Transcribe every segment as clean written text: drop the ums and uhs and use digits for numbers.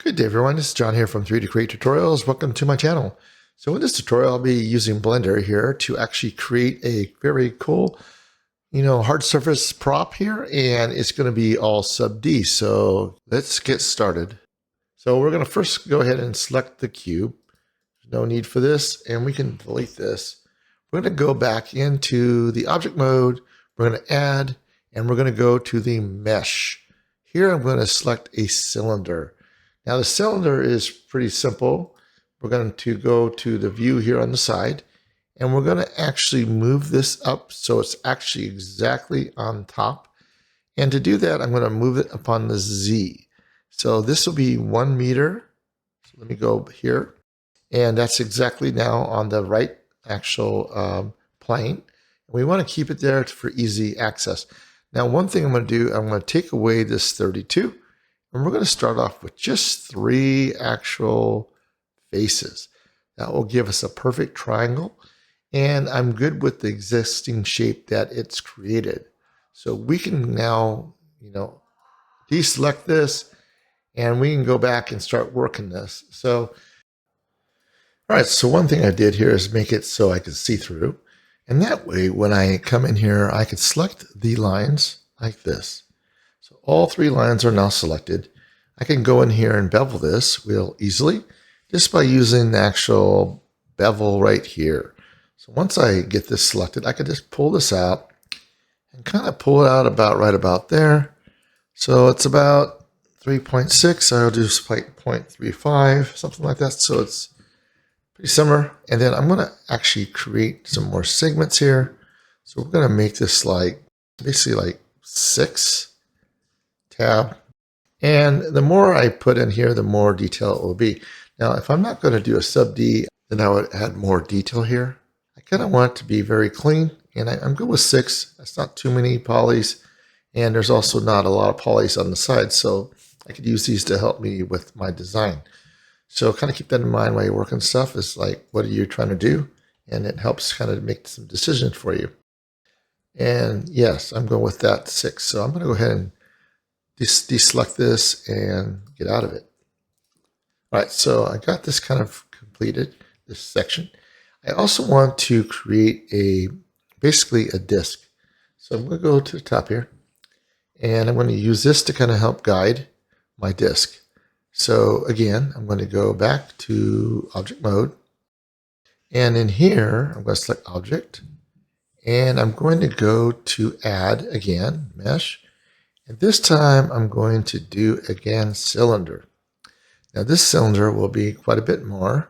Good day everyone, this is John here from 3D Create Tutorials. Welcome to my channel. So in this tutorial I'll be using Blender here to actually create a very cool, hard surface prop here, and it's going to be all sub D. So let's get started. So we're going to first go ahead and select the cube. No need for this, and we can delete this. We're going to go back into the object mode. We're going to add, and we're going to go to the mesh. Here I'm going to select a cylinder. Now the cylinder is pretty simple. We're going to go to the view here on the side, and we're going to actually move this up so it's actually exactly on top. And to do that, I'm going to move it upon the Z. So this will be 1 meter. So let me go here. And that's exactly now on the right actual plane. We want to keep it there for easy access. Now one thing I'm going to do, I'm going to take away this 32. And we're going to start off with just 3 actual faces. That will give us a perfect triangle. And I'm good with the existing shape that it's created. So we can now, deselect this, and we can go back and start working this. So, all right, so one thing I did here is make it so I could see through. And that way, when I come in here, I could select the lines like this. So all 3 lines are now selected. I can go in here and bevel this real easily just by using the actual bevel right here. So once I get this selected, I can just pull this out and kind of pull it out about right about there. So it's about 3.6. I'll do 0.35, something like that. So it's pretty similar. And then I'm going to actually create some more segments here. So we're going to make this basically like 6 tab. And the more I put in here, the more detail it will be. Now, if I'm not going to do a sub D, then I would add more detail here. I kind of want it to be very clean, and I'm good with 6. That's not too many polys, and there's also not a lot of polys on the side, so I could use these to help me with my design. So kind of keep that in mind while you're working stuff. Is like, what are you trying to do? And it helps kind of make some decisions for you. And yes, I'm going with that 6. So I'm going to go ahead and deselect this and get out of it. All right, so I got this kind of completed, this section. I also want to create basically a disk. So I'm going to go to the top here, and I'm going to use this to kind of help guide my disk. So again, I'm going to go back to object mode, and in here, I'm going to select object, and I'm going to go to add again, mesh. And this time I'm going to do again cylinder. Now this cylinder will be quite a bit more.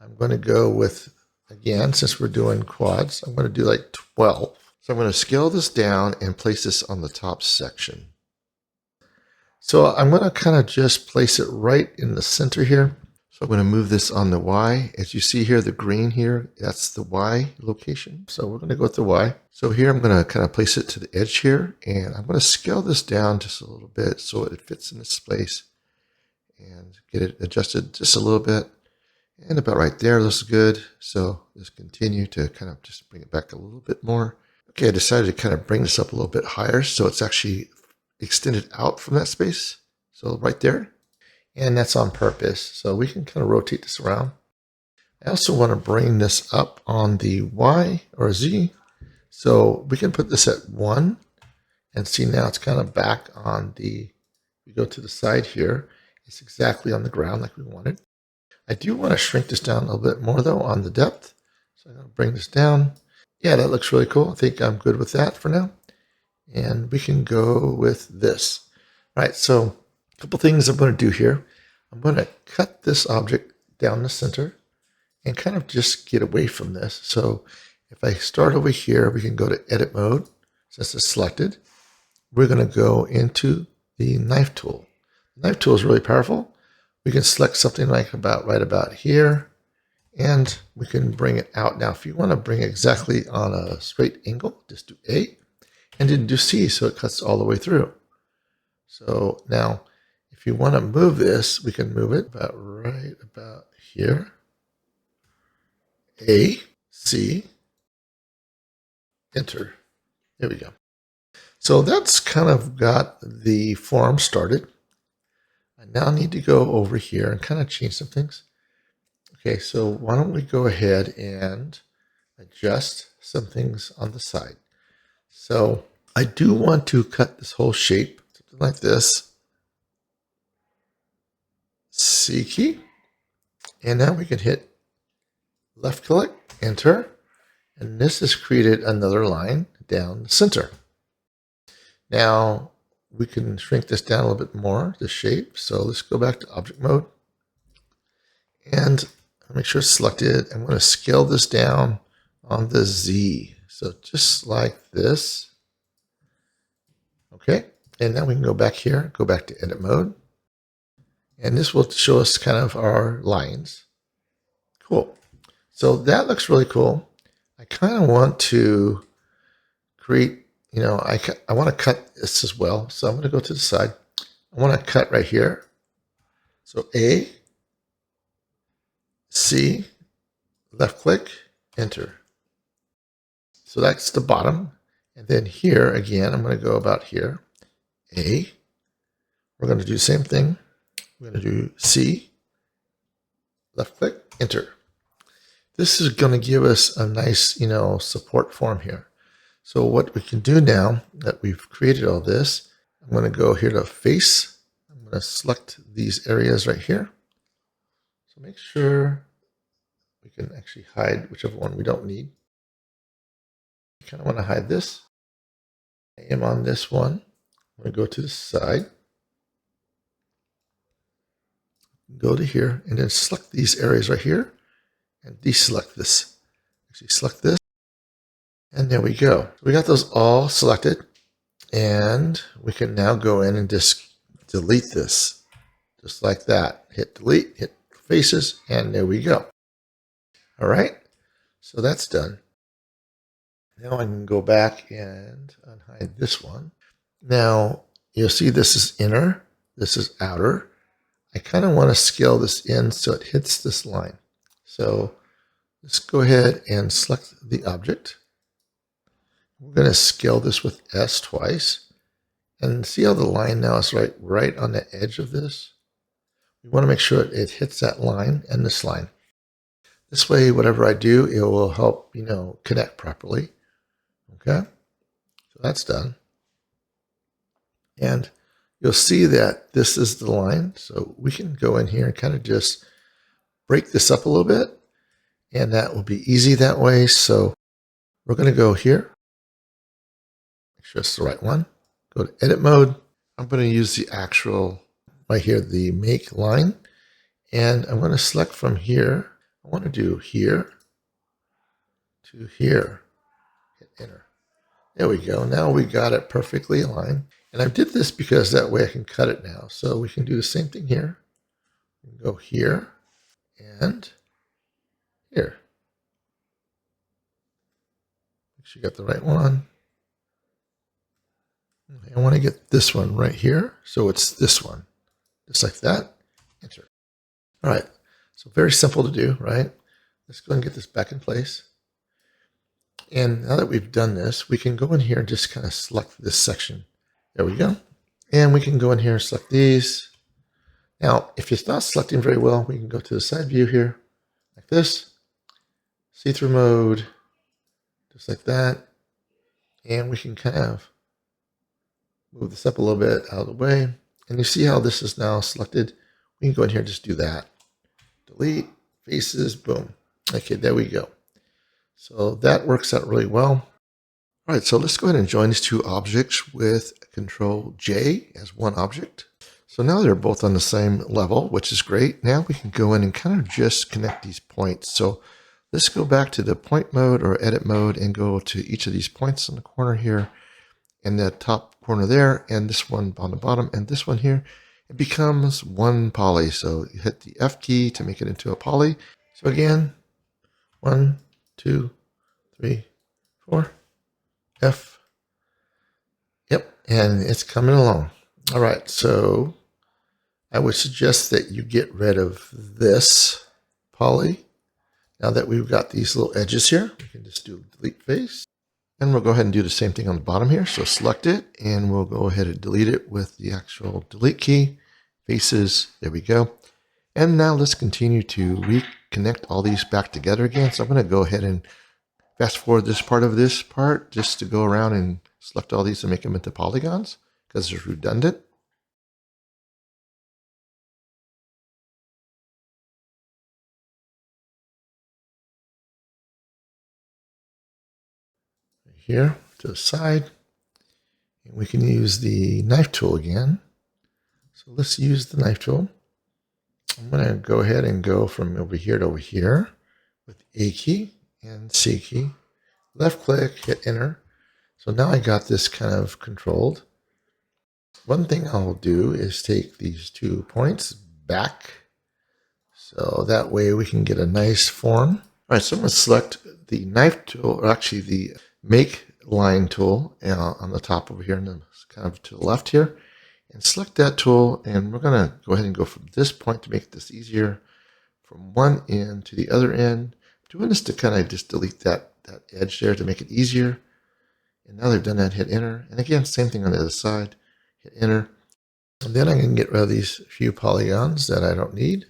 I'm going to go with, again, since we're doing quads, I'm going to do like 12. So I'm going to scale this down and place this on the top section. So I'm going to kind of just place it right in the center here. So I'm going to move this on the Y. As you see here, the green here, that's the Y location. So we're going to go with the Y. So here I'm going to kind of place it to the edge here, and I'm going to scale this down just a little bit so it fits in this place and get it adjusted just a little bit. And about right there looks good. So just continue to kind of just bring it back a little bit more. Okay, I decided to kind of bring this up a little bit higher so it's actually extended out from that space. So right there. And that's on purpose. So we can kind of rotate this around. I also want to bring this up on the Y or Z. So we can put this at 1. And see now it's kind of back on we go to the side here. It's exactly on the ground like we wanted. I do want to shrink this down a little bit more though on the depth. So I'm going to bring this down. Yeah, that looks really cool. I think I'm good with that for now. And we can go with this. All right, so a couple things I'm going to do here. I'm going to cut this object down the center and kind of just get away from this. So if I start over here, we can go to edit mode. Since it's selected, we're going to go into the knife tool. The knife tool is really powerful. We can select something like right about here, and we can bring it out. Now, if you want to bring it exactly on a straight angle, just do A, and then do C so it cuts all the way through. So now, if you want to move this, we can move it right about here. A, C, enter. There we go. So that's kind of got the form started. I now need to go over here and kind of change some things. Okay, so why don't we go ahead and adjust some things on the side. So I do want to cut this whole shape, something like this. C key. And now we can hit left click, enter. And this has created another line down the center. Now we can shrink this down a little bit more, the shape. So let's go back to object mode. And make sure it's selected. I'm going to scale this down on the Z. So just like this. Okay. And now we can go back here, go back to edit mode. And this will show us kind of our lines. Cool. So that looks really cool. I kind of want to create, I want to cut this as well. So I'm going to go to the side. I want to cut right here. So A, C, left click, enter. So that's the bottom. And then here again, I'm going to go about here. A, we're going to do the same thing. We're going to do C, left click, enter. This is going to give us a nice, support form here. So what we can do now that we've created all this, I'm going to go here to face. I'm going to select these areas right here. So make sure we can actually hide whichever one we don't need. I kind of want to hide this. I am on this one. I'm going to go to the side. Go to here and then select these areas right here and deselect this. Actually select this. And there we go. We got those all selected. And we can now go in and just delete this. Just like that. Hit delete, hit faces, and there we go. All right. So that's done. Now I can go back and unhide this one. Now you'll see this is inner, this is outer. I kind of want to scale this in so it hits this line. So let's go ahead and select the object. We're going to scale this with S twice. And see how the line now is right on the edge of this? We want to make sure it hits that line and this line. This way, whatever I do, it will help, connect properly. Okay, so that's done. And you'll see that this is the line. So we can go in here and kind of just break this up a little bit. And that will be easy that way. So we're going to go here. Make sure it's the right one. Go to edit mode. I'm going to use the actual, right here, the make line. And I'm going to select from here. I want to do here to here. Hit enter. There we go. Now we got it perfectly aligned. And I did this because that way I can cut it now. So we can do the same thing here. We can go here and here. Make sure you got the right one. I want to get this one right here. So it's this one. Just like that. Enter. All right. So very simple to do, right? Let's go and get this back in place. And now that we've done this, we can go in here and just kind of select this section. There we go. And we can go in here and select these. Now, if it's not selecting very well, we can go to the side view here, like this. See-through mode, just like that. And we can kind of move this up a little bit out of the way. And you see how this is now selected. We can go in here and just do that. Delete, faces, boom. Okay, there we go. So that works out really well. All right, so let's go ahead and join these two objects with Control J as one object. So now they're both on the same level, which is great. Now we can go in and kind of just connect these points. So let's go back to the point mode or edit mode and go to each of these points in the corner here, and the top corner there, and this one on the bottom, and this one here. It becomes one poly. So you hit the F key to make it into a poly. So again, 1, 2, 3, 4. F. Yep, and it's coming along. All right, so I would suggest that you get rid of this poly. Now that we've got these little edges here, we can just do delete face. And we'll go ahead and do the same thing on the bottom here. So select it, and we'll go ahead and delete it with the actual delete key. faces. There we go. And now let's continue to reconnect all these back together again. So I'm going to go ahead and fast forward this part just to go around and select all these and make them into polygons because they're redundant. Here to the side. And we can use the knife tool again. So let's use the knife tool. I'm going to go ahead and go from over here to over here with A key and C key. Left click, hit enter. So now I got this kind of controlled. One thing I'll do is take these 2 points back. So that way we can get a nice form. All right, so I'm going to select the knife tool, or actually the make line tool on the top over here, and then kind of to the left here. And select that tool, and we're going to go ahead and go from this point to make this easier, from one end to the other end. I'm doing this to kind of just delete that edge there to make it easier. And now they've done that, hit enter. And again, same thing on the other side, hit enter. And then I can get rid of these few polygons that I don't need.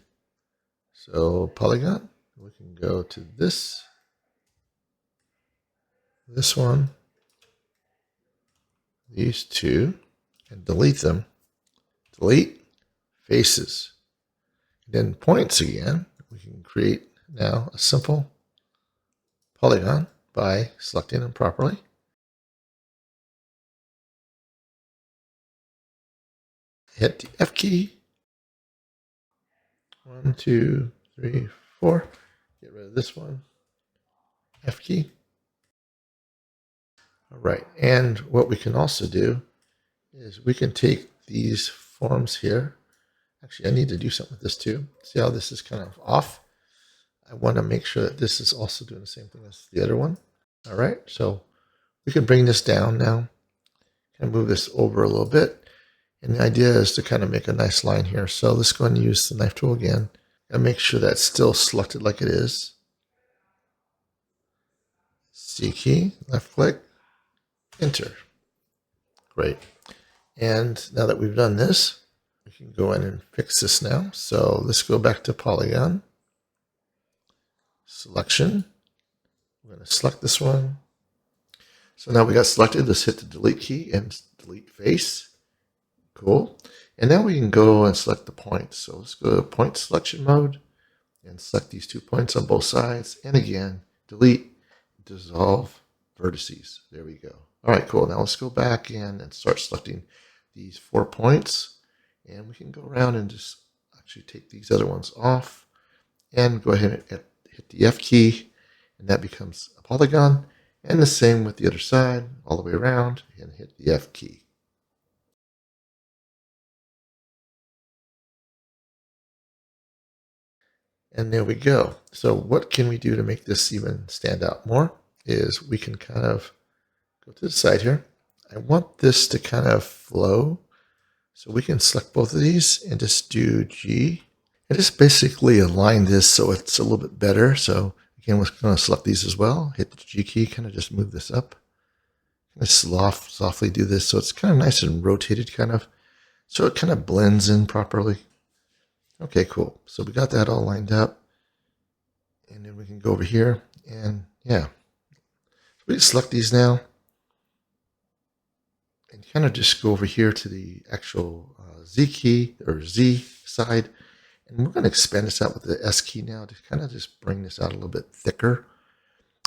So polygon, we can go to this one, these two, and delete them. Delete faces. Then points again. We can create now a simple polygon by selecting them properly. Hit the F key. 1, 2, 3, 4. Get rid of this one. F key. All right. And what we can also do is we can take these forms here. Actually, I need to do something with this too. See how this is kind of off? I want to make sure that this is also doing the same thing as the other one. All right. So we can bring this down now. Kind of move this over a little bit. And the idea is to kind of make a nice line here. So let's go and use the knife tool again and make sure that's still selected like it is. C key, left click, enter. Great. And now that we've done this, we can go in and fix this now. So let's go back to polygon. Selection. We're going to select this one. So now we got selected. Let's hit the delete key and delete face. Cool. And now we can go and select the points. So let's go to point selection mode and select these 2 points on both sides. And again, delete, dissolve vertices. There we go. All right, cool. Now let's go back in and start selecting these 4 points. And we can go around and just actually take these other ones off and go ahead and hit the F key. And that becomes a polygon. And the same with the other side, all the way around, and hit the F key. And there we go. So what can we do to make this even stand out more is we can kind of go to the side here. I want this to kind of flow. So we can select both of these and just do G. And just basically align this so it's a little bit better. So again, we're going to select these as well. Hit the G key, kind of just move this up. Just softly do this so it's kind of nice and rotated kind of. So it kind of blends in properly. Okay, cool. So we got that all lined up. And then we can go over here and yeah. So we select these now. And kind of just go over here to the actual Z key or Z side. And we're going to expand this out with the S key now to kind of just bring this out a little bit thicker.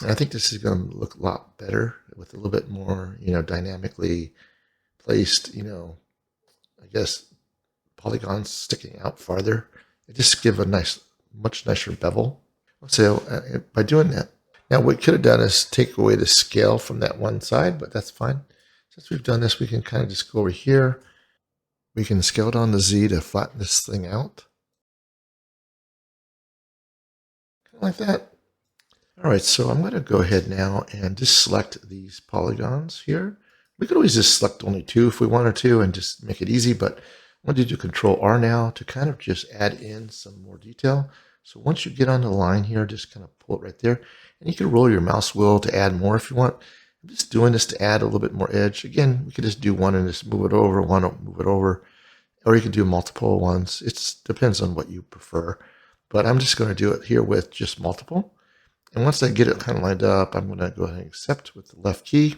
And I think this is going to look a lot better with a little bit more, dynamically placed, I guess, polygons sticking out farther. It just give a much nicer bevel. So by doing that, now what we could have done is take away the scale from that one side, but that's fine. Since we've done this, we can kind of just go over here. We can scale down the Z to flatten this thing out. Kind of like that. All right, so I'm going to go ahead now and just select these polygons here. We could always just select only 2 if we wanted to and just make it easy, but I'm going to do Control R now to kind of just add in some more detail. So once you get on the line here, just kind of pull it right there. And you can roll your mouse wheel to add more if you want. I'm just doing this to add a little bit more edge. Again, we could just do one and just move it over, one, move it over. or you can do multiple ones. It depends on what you prefer. But I'm just going to do it here with just multiple. And once I get it kind of lined up, I'm going to go ahead and accept with the left key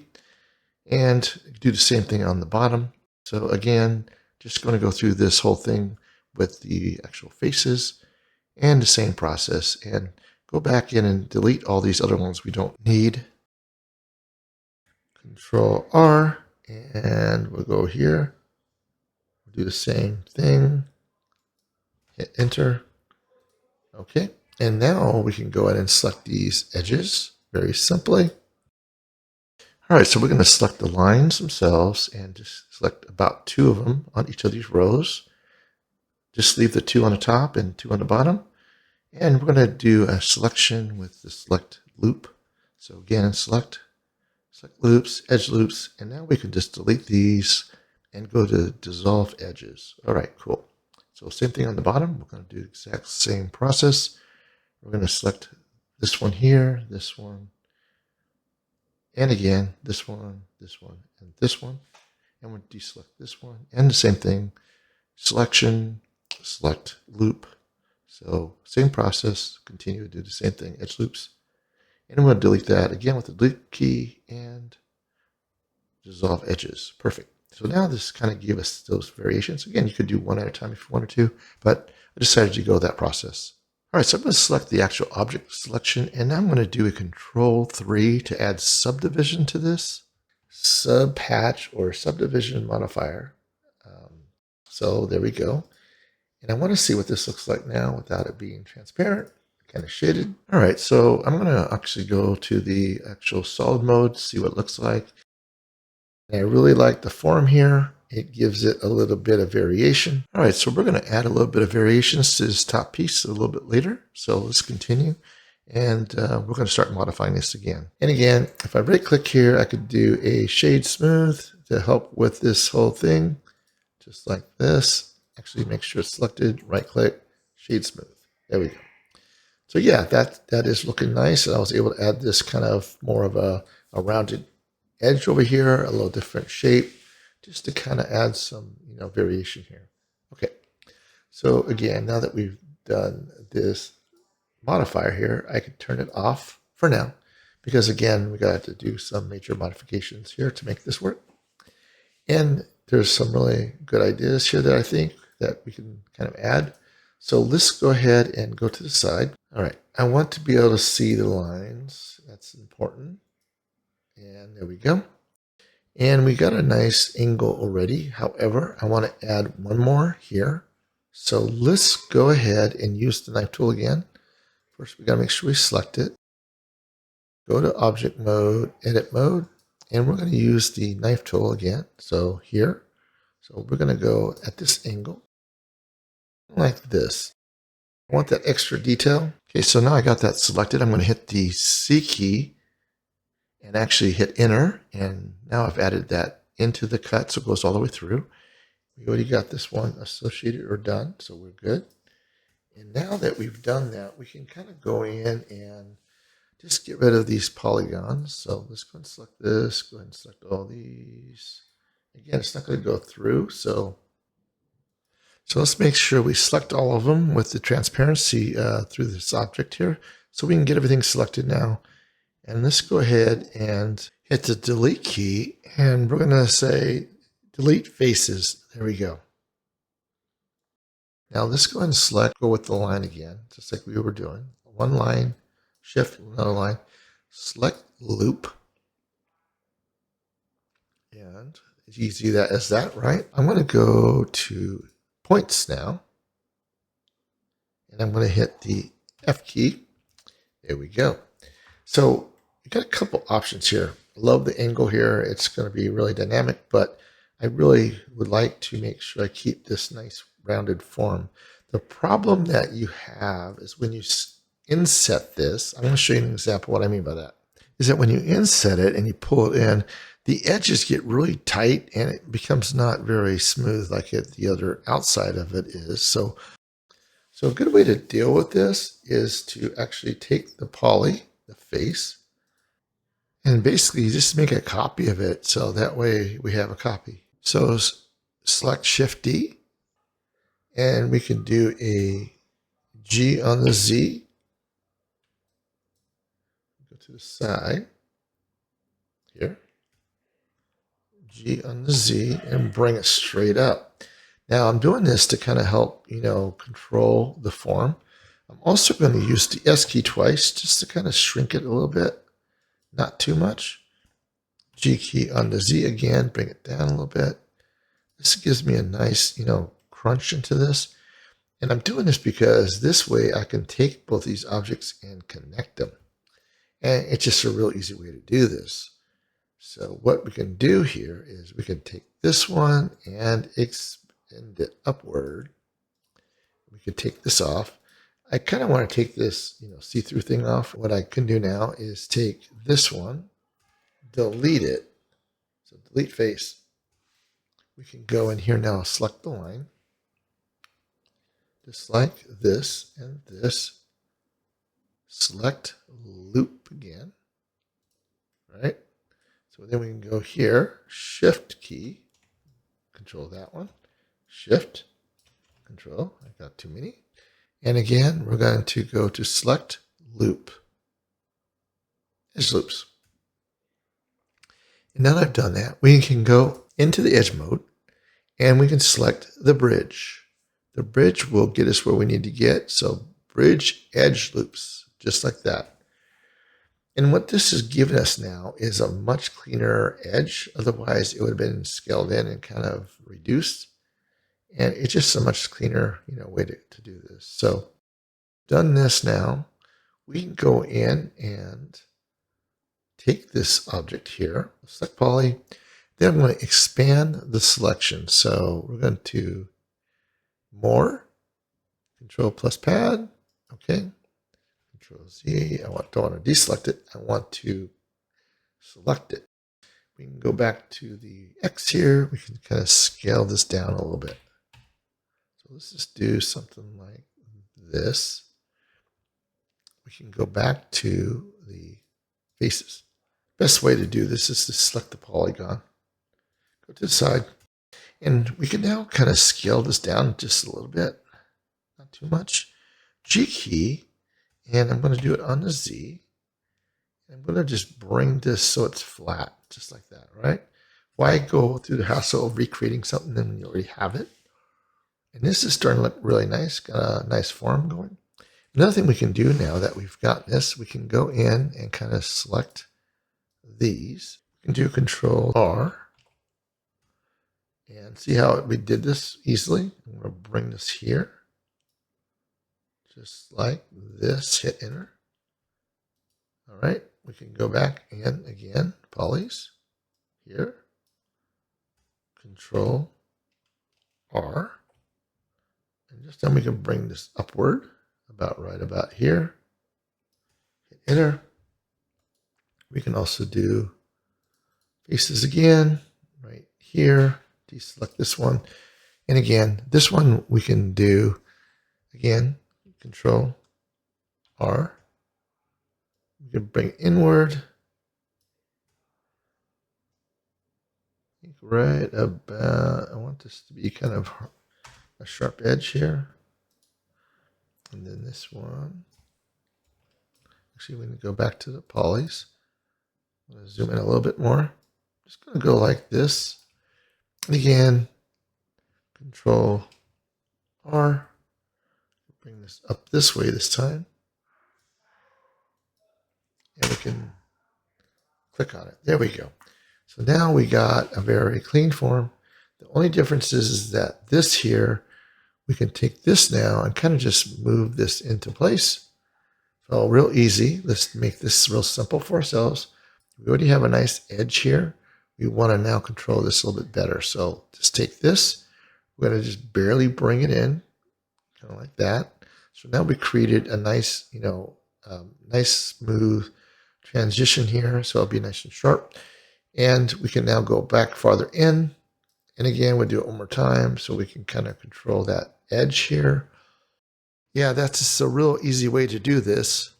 and do the same thing on the bottom. So again, just going to go through this whole thing with the actual faces and the same process, and go back in and delete all these other ones we don't need. Control R, and we'll go here. We'll do the same thing. Hit enter. Okay, and now we can go ahead and select these edges very simply. All right, so we're going to select the lines themselves and just select about 2 of them on each of these rows. Just leave the 2 on the top and 2 on the bottom. And we're going to do a selection with the select loop. So again, select loops, edge loops, and now we can just delete these and go to dissolve edges. All right, cool. So same thing on the bottom. We're going to do the exact same process. We're going to select this one here, this one, and again, this one, and this one. And we'll deselect this one. And the same thing, selection, select loop. So same process, continue to do the same thing, edge loops. And I'm going to delete that again with the delete key and dissolve edges. Perfect. So now this kind of gave us those variations. Again, you could do one at a time if you wanted to, but I decided to go that process. All right, so I'm going to select the actual object selection, and now I'm going to do a Control-3 to add subdivision to this. Subpatch or subdivision modifier. So there we go. And I want to see what this looks like now without it being transparent, kind of shaded. All right, so I'm going to actually go to the actual solid mode, see what it looks like. And I really like the form here. It gives it a little bit of variation. All right, so we're going to add a little bit of variations to this top piece a little bit later. So let's continue. And we're going to start modifying this again. And again, if I right click here, I could do a shade smooth to help with this whole thing, just like this. Actually, make sure it's selected, right click, shade smooth. There we go. So yeah, that is looking nice. I was able to add this kind of more of a rounded edge over here, a little different shape, just to kind of add some variation here. Okay, so again, now that we've done this modifier here, I can turn it off for now, because again, we got to do some major modifications here to make this work. And there's some really good ideas here that I think that we can kind of add. So let's go ahead and go to the side. All right, I want to be able to see the lines. That's important. And there we go. And we got a nice angle already. However, I want to add one more here. So let's go ahead and use the knife tool again. First, we got to make sure we select it. Go to object mode, edit mode, and we're going to use the knife tool again. So here. So we're going to go at this angle like this. I want that extra detail. Okay, so now I got that selected. I'm going to hit the C key and actually hit enter. And now I've added that into the cut, so it goes all the way through. We already got this one associated or done, so we're good. And now that we've done that, we can kind of go in and just get rid of these polygons. So let's go and select this, go ahead and select all these. Again, it's not going to go through, so let's make sure we select all of them with the transparency through this object here, so we can get everything selected now. And let's go ahead and hit the delete key, and we're going to say delete faces. There we go. Now let's go ahead and go with the line again, just like we were doing. One line, shift, another line, select loop. And you see that as that, right? I'm going to go to points now. And I'm going to hit the F key. There we go. So you got a couple options here. I love the angle here. It's going to be really dynamic, but I really would like to make sure I keep this nice rounded form. The problem that you have is when you inset this, I'm going to show you an example of what I mean by that, is that when you inset it and you pull it in, the edges get really tight and it becomes not very smooth like the other outside of it is. So a good way to deal with this is to actually take the poly, the face, and basically just make a copy of it. So that way we have a copy. So select Shift D And we can do a G on the Z. Go to the side here. G on the Z and bring it straight up. Now I'm doing this to kind of help, control the form. I'm also going to use the S key twice just to kind of shrink it a little bit. Not too much. G key on the Z again, bring it down a little bit. This gives me a nice, crunch into this. And I'm doing this because this way I can take both these objects and connect them. And it's just a real easy way to do this. So what we can do here is we can take this one and extend it upward. We could take this off. I kind of want to take this, see-through thing off. What I can do now is take this one, delete it. So delete face. We can go in here now, select the line. Just like this and this. Select loop again. Right? So then we can go here, Shift key, control that one, Shift, Control, I got too many. And again, we're going to go to Select Loop, Edge Loops. And now that I've done that, we can go into the Edge mode, and we can select the bridge. The bridge will get us where we need to get, so Bridge Edge Loops, just like that. And what this has given us now is a much cleaner edge. Otherwise, it would have been scaled in and kind of reduced. And it's just a much cleaner, way to do this. So, done this now, we can go in and take this object here, select poly. Then I'm going to expand the selection. So we're going to More, Control plus Pad, okay. Control Z, don't want to deselect it. I want to select it. We can go back to the X here. We can kind of scale this down a little bit. So let's just do something like this. We can go back to the faces. Best way to do this is to select the polygon. Go to the side. And we can now kind of scale this down just a little bit. Not too much. G key. And I'm going to do it on the Z. I'm going to just bring this so it's flat, just like that, right? Why go through the hassle of recreating something when you already have it? And this is starting to look really nice, got a nice form going. Another thing we can do now that we've got this, we can go in and kind of select these. We can do Control R. And see how we did this easily? I'm going to bring this here. Just like this, hit enter. All right, we can go back and again, polys here, Control R, and just then we can bring this upward right about here, hit enter. We can also do faces again, right here, deselect this one, and again, this one we can do again, Control R. We can bring inward. Right about, I want this to be kind of a sharp edge here. And then this one. Actually, we're going to go back to the polys. I'm going to zoom in a little bit more. Just going to go like this. And again, Control R. Bring this up this way this time. And we can click on it. There we go. So now we got a very clean form. The only difference is that this here, we can take this now and kind of just move this into place. So real easy. Let's make this real simple for ourselves. We already have a nice edge here. We want to now control this a little bit better. So just take this. We're going to just barely bring it in, kind of like that. So now we created a nice, nice smooth transition here. So it'll be nice and sharp. And we can now go back farther in. And again, we'll do it one more time so we can kind of control that edge here. Yeah, that's just a real easy way to do this.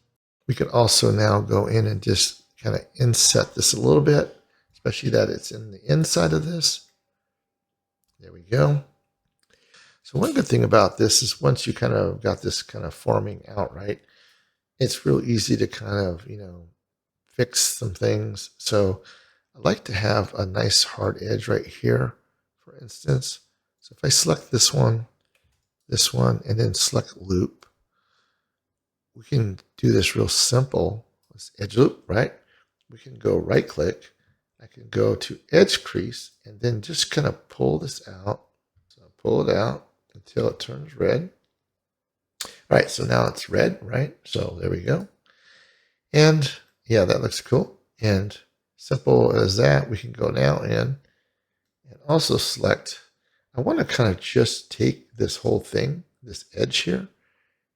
We can also now go in and just kind of inset this a little bit, especially that it's in the inside of this. There we go. So one good thing about this is once you kind of got this kind of forming out, right, it's real easy to kind of, fix some things. So I like to have a nice hard edge right here, for instance. So if I select this one, and then select loop, we can do this real simple. Let's edge loop, right? We can go right click. I can go to edge crease and then just kind of pull this out. So pull it out until it turns red. All right, so now it's red, right? So there we go. And yeah, that looks cool. And simple as that, we can go now in and also select. I want to kind of just take this whole thing, this edge here,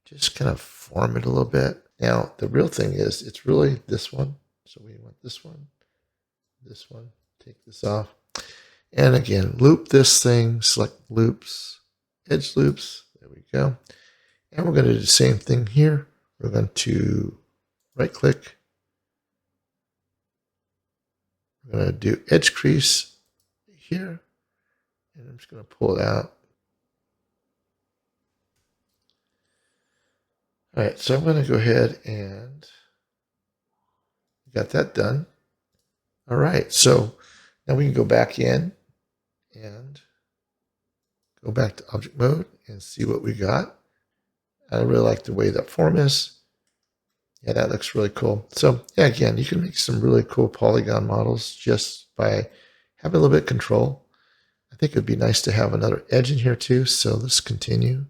just kind of form it a little bit. Now, the real thing is it's really this one. So we want this one, take this off. And again, loop this thing, select loops, edge loops. There we go. And we're going to do the same thing here. We're going to right click. We're going to do edge crease here. And I'm just going to pull it out. All right, so I'm going to go ahead and got that done. All right, so now we can go back in and go back to object mode and see what we got. I really like the way that form is. Yeah, that looks really cool. So yeah, again, you can make some really cool polygon models just by having a little bit of control. I think it would be nice to have another edge in here too. So let's continue.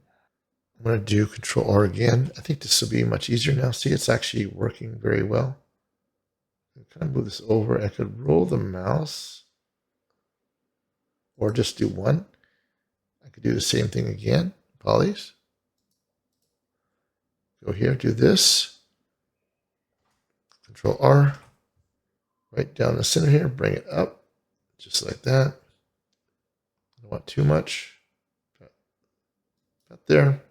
I'm going to do Control R again. I think this will be much easier now. See, it's actually working very well. Kind of move this over. I could roll the mouse or just do one. I could do the same thing again. Polys. Go here, do this. Control R. Right down the center here. Bring it up. Just like that. I don't want too much. About there.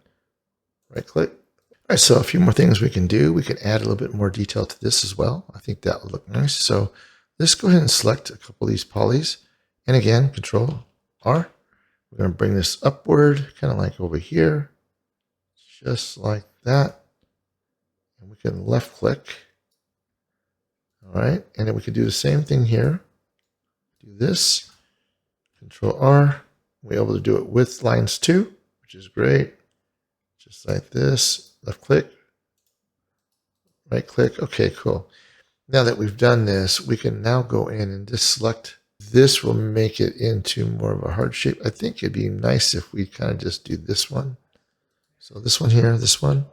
Right click. All right, so a few more things we can do. We can add a little bit more detail to this as well. I think that would look nice. So let's go ahead and select a couple of these polys. And again, Control R. We're going to bring this upward, kind of like over here. Just like that. And we can left click. All right, and then we can do the same thing here. Do this. Control R. We're able to do it with lines too, which is great. Just like this. Left click, right click. Okay, cool. Now that we've done this, we can now go in and just select. This will make it into more of a hard shape. I think it'd be nice if we kind of just do this one. So this one here, this one.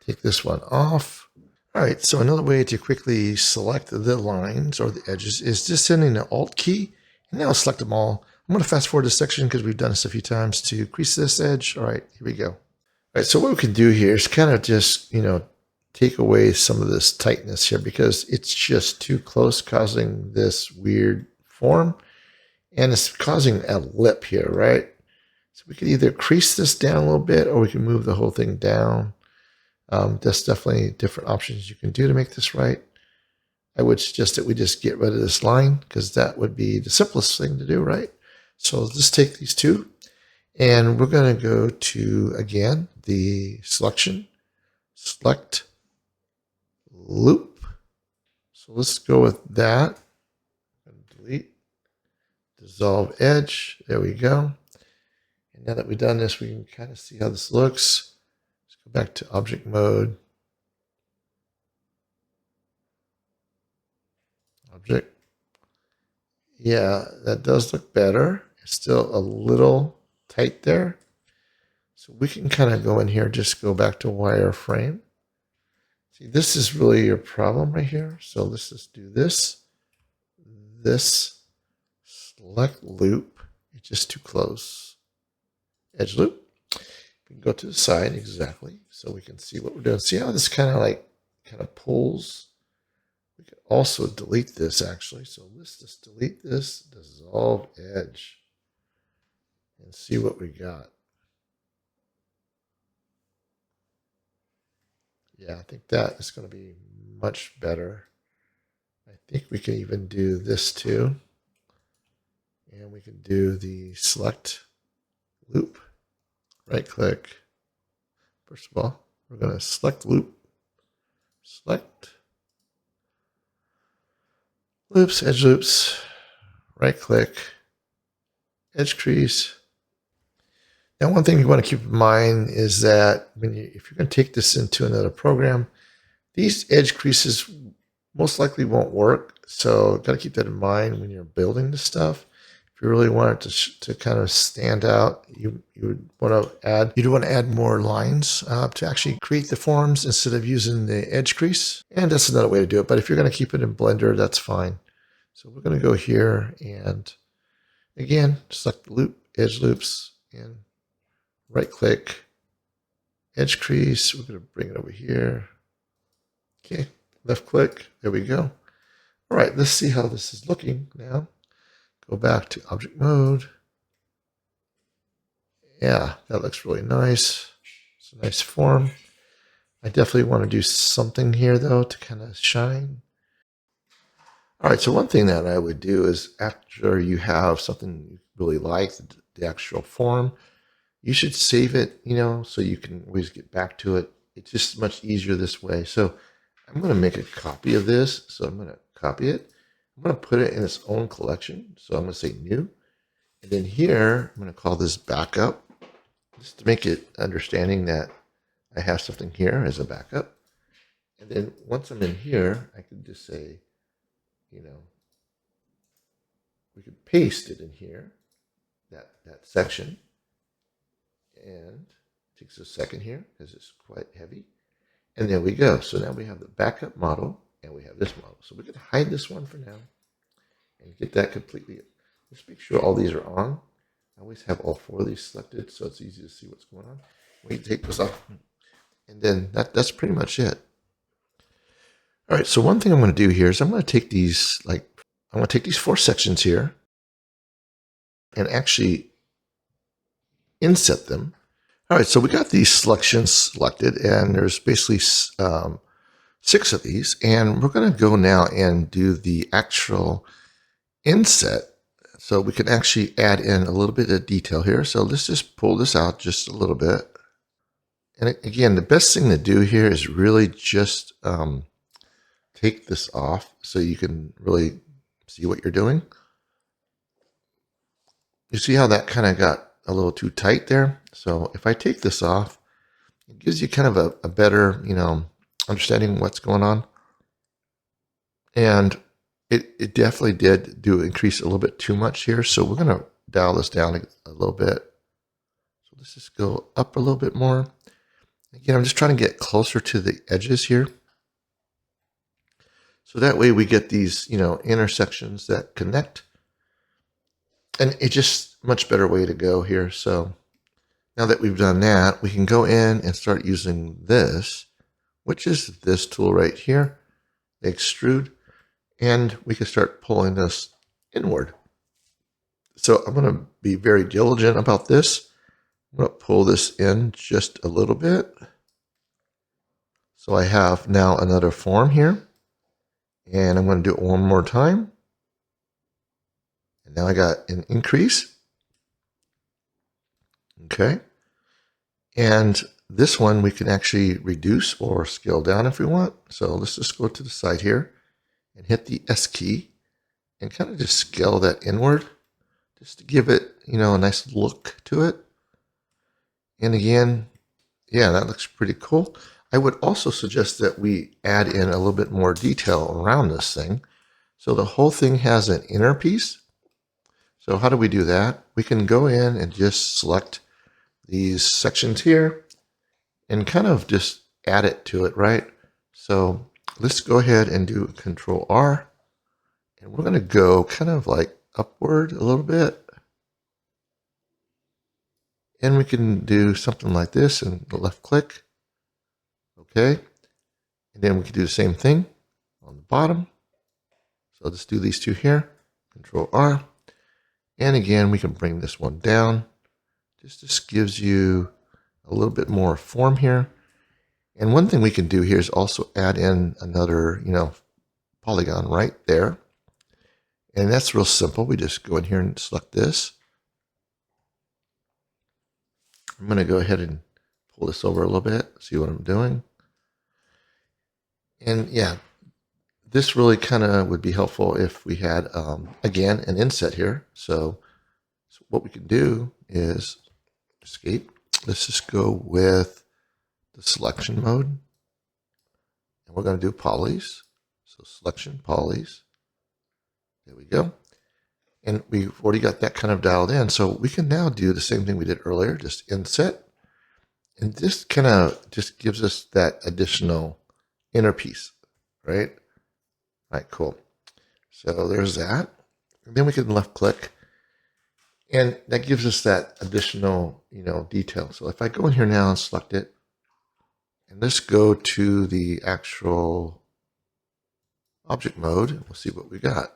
Take this one off. All right, so another way to quickly select the lines or the edges is just hitting the Alt key, and now select them all. I'm going to fast forward this section because we've done this a few times to crease this edge. All right, here we go. All right, so what we can do here is kind of just, take away some of this tightness here because it's just too close, causing this weird form. And it's causing a lip here, right? So we could either crease this down a little bit or we can move the whole thing down. There's definitely different options you can do to make this right. I would suggest that we just get rid of this line because that would be the simplest thing to do, right? So let's take these two. And we're going to go to, again, the selection, select loop. So let's go with that. Delete, dissolve edge. There we go. And now that we've done this, we can kind of see how this looks. Let's go back to object mode. Object. Yeah, that does look better. It's still a little tight there. So we can kind of go in here, just go back to wireframe. See, this is really your problem right here. So let's just do this. This, select loop. It's just too close. Edge loop. We can go to the side exactly so we can see what we're doing. See how this kind of pulls? We can also delete this actually. So let's just delete this, dissolve edge, and see what we got. Yeah, I think that is going to be much better. I think we can even do this too. And we can do the select loop. right click. First of all, we're going to select loop, select loops, edge loops, right click, edge crease. Now, one thing you want to keep in mind is that if you're going to take this into another program, these edge creases most likely won't work. So got to keep that in mind when you're building this stuff. If you really want it to kind of stand out, you would want to add more lines to actually create the forms instead of using the edge crease. And that's another way to do it. But if you're going to keep it in Blender, that's fine. So we're going to go here and again, select loop, edge loops, and right click, edge crease. We're going to bring it over here. Okay, left click. There we go. All right, let's see how this is looking now. Go back to object mode. Yeah, that looks really nice. It's a nice form. I definitely want to do something here, though, to kind of shine. All right, so one thing that I would do is after you have something you really like, the actual form, you should save it, so you can always get back to it. It's just much easier this way. So I'm going to make a copy of this. So I'm going to copy it. I'm going to put it in its own collection. So I'm going to say new. And then here, I'm going to call this backup, just to make it understanding that I have something here as a backup. And then once I'm in here, I can just say, we could paste it in here, that section. And it takes a second here because it's quite heavy. And there we go. So now we have the backup model and we have this model. So we can hide this one for now and get that completely. Just make sure all these are on. I always have all 4 of these selected so it's easy to see what's going on. We can take this off. And then that's pretty much it. All right, so one thing I'm going to do here is I'm going to take these, I'm going to take these 4 sections here and actually inset them. All right, so we got these selections selected, and there's basically 6 of these, and we're going to go now and do the actual inset. So we can actually add in a little bit of detail here. So let's just pull this out just a little bit. And again, the best thing to do here is really just take this off so you can really see what you're doing. You see how that kind of got a little too tight there? So if I take this off, it gives you kind of a better, understanding what's going on. And it definitely did increase a little bit too much here. So we're going to dial this down a little bit. So let's just go up a little bit more. Again, I'm just trying to get closer to the edges here. So that way we get these, intersections that connect. And it's just a much better way to go here. So now that we've done that, we can go in and start using this, which is this tool right here, the extrude, and we can start pulling this inward. So I'm going to be very diligent about this. I'm going to pull this in just a little bit. So I have now another form here, and I'm going to do it one more time. And now I got an increase. Okay. And this one we can actually reduce or scale down if we want. So let's just go to the side here and hit the S key and kind of just scale that inward just to give it, a nice look to it. And again, yeah, that looks pretty cool. I would also suggest that we add in a little bit more detail around this thing. So the whole thing has an inner piece. So how do we do that? We can go in and just select these sections here and kind of just add it to it, right? So let's go ahead and do Control R, and we're going to go kind of like upward a little bit. And we can do something like this and left click. Okay. And then we can do the same thing on the bottom. So let's do these 2 here. Control R. And again, we can bring this one down. This gives you a little bit more form here. And one thing we can do here is also add in another, polygon right there. And that's real simple. We just go in here and select this. I'm going to go ahead and pull this over a little bit, see what I'm doing. And yeah, this really kind of would be helpful if we had, again, an inset here. So what we can do is escape. Let's just go with the selection mode. And we're going to do polys. So selection, polys. There we go. And we've already got that kind of dialed in. So we can now do the same thing we did earlier, just inset. And this kind of just gives us that additional inner piece, right? All right, cool. So there's that. And then we can left click. And that gives us that additional, detail. So if I go in here now and select it, and let's go to the actual object mode, we'll see what we got.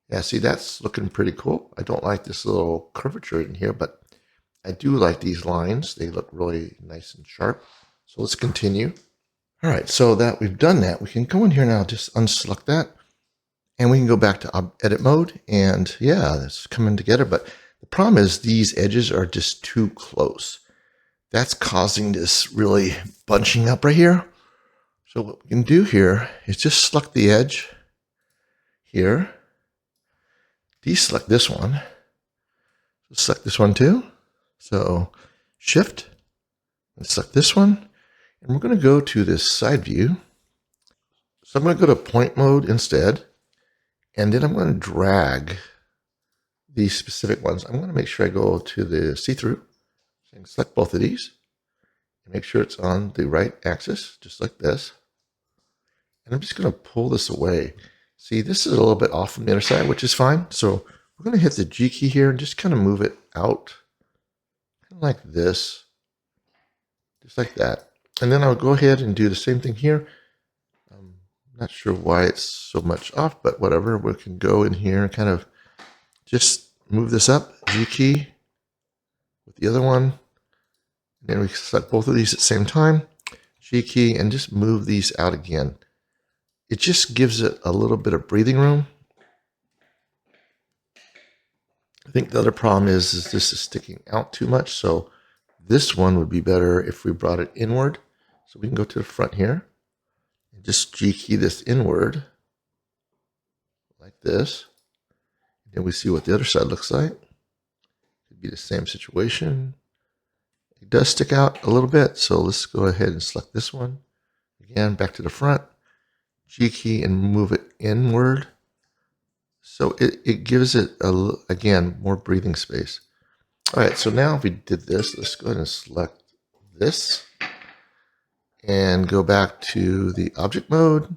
Yeah, see, that's looking pretty cool. I don't like this little curvature in here, but I do like these lines. They look really nice and sharp. So let's continue. All right, so that we've done that, we can go in here now, just unselect that. And we can go back to edit mode, and yeah, it's coming together. But the problem is these edges are just too close. That's causing this really bunching up right here. So what we can do here is just select the edge here, deselect this one, select this one too. So shift and select this one, and we're going to go to this side view. So I'm going to go to point mode instead. And then I'm going to drag these specific ones. I'm going to make sure I go to the see-through and select both of these and make sure it's on the right axis, just like this. And I'm just going to pull this away. See, this is a little bit off from the other side, which is fine. So we're going to hit the G key here and just kind of move it out, kind of like this, just like that. And then I'll go ahead and do the same thing here. Not sure why it's so much off, but whatever. We can go in here and kind of just move this up, G key with the other one. And then we select both of these at the same time, G key, and just move these out again. It just gives it a little bit of breathing room. I think the other problem is this is sticking out too much. So this one would be better if we brought it inward. So we can go to the front here. Just G key this inward like this. Then we see what the other side looks like. Could be the same situation. It does stick out a little bit, so let's go ahead and select this one. Again, back to the front. G key and move it inward. So it gives it, again, more breathing space. All right, so now if we did this, let's go ahead and select this. And go back to the object mode.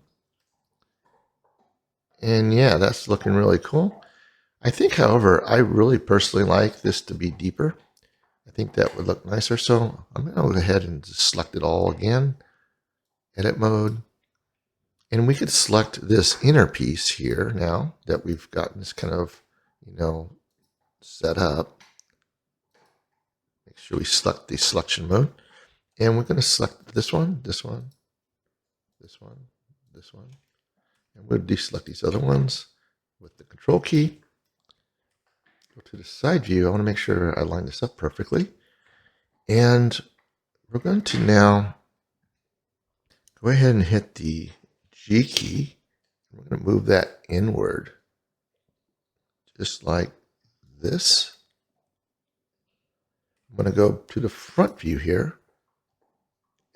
And yeah, that's looking really cool. I think, however, I really personally like this to be deeper. I think that would look nicer. So I'm going to go ahead and just select it all again. Edit mode. And we could select this inner piece here now that we've gotten this kind of, set up. Make sure we select the selection mode. And we're going to select this one, this one, this one, this one. And we'll deselect these other ones with the control key. Go to the side view. I want to make sure I line this up perfectly. And we're going to now go ahead and hit the G key. We're going to move that inward, just like this. I'm going to go to the front view here.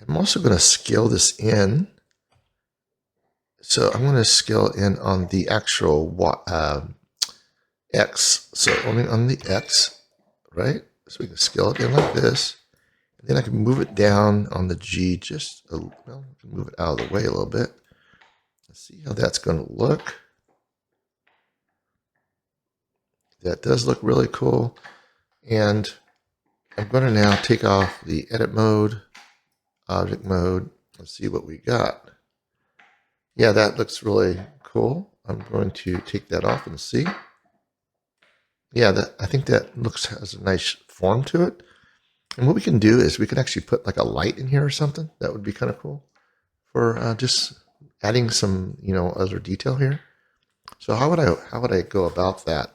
I'm also going to scale this in. So I'm going to scale in on the actual X. So only on the X, right? So we can scale it in like this. And then I can move it down on the G just a little. Well, I can move it out of the way a little bit. Let's see how that's going to look. That does look really cool. And I'm going to now take off the edit mode, object mode. Let's see what we got. Yeah, that looks really cool. I'm going to take that off and see. Yeah, I think that has a nice form to it. And what we can do is we can actually put like a light in here or something. That would be kind of cool for just adding some, other detail here. So how would I go about that?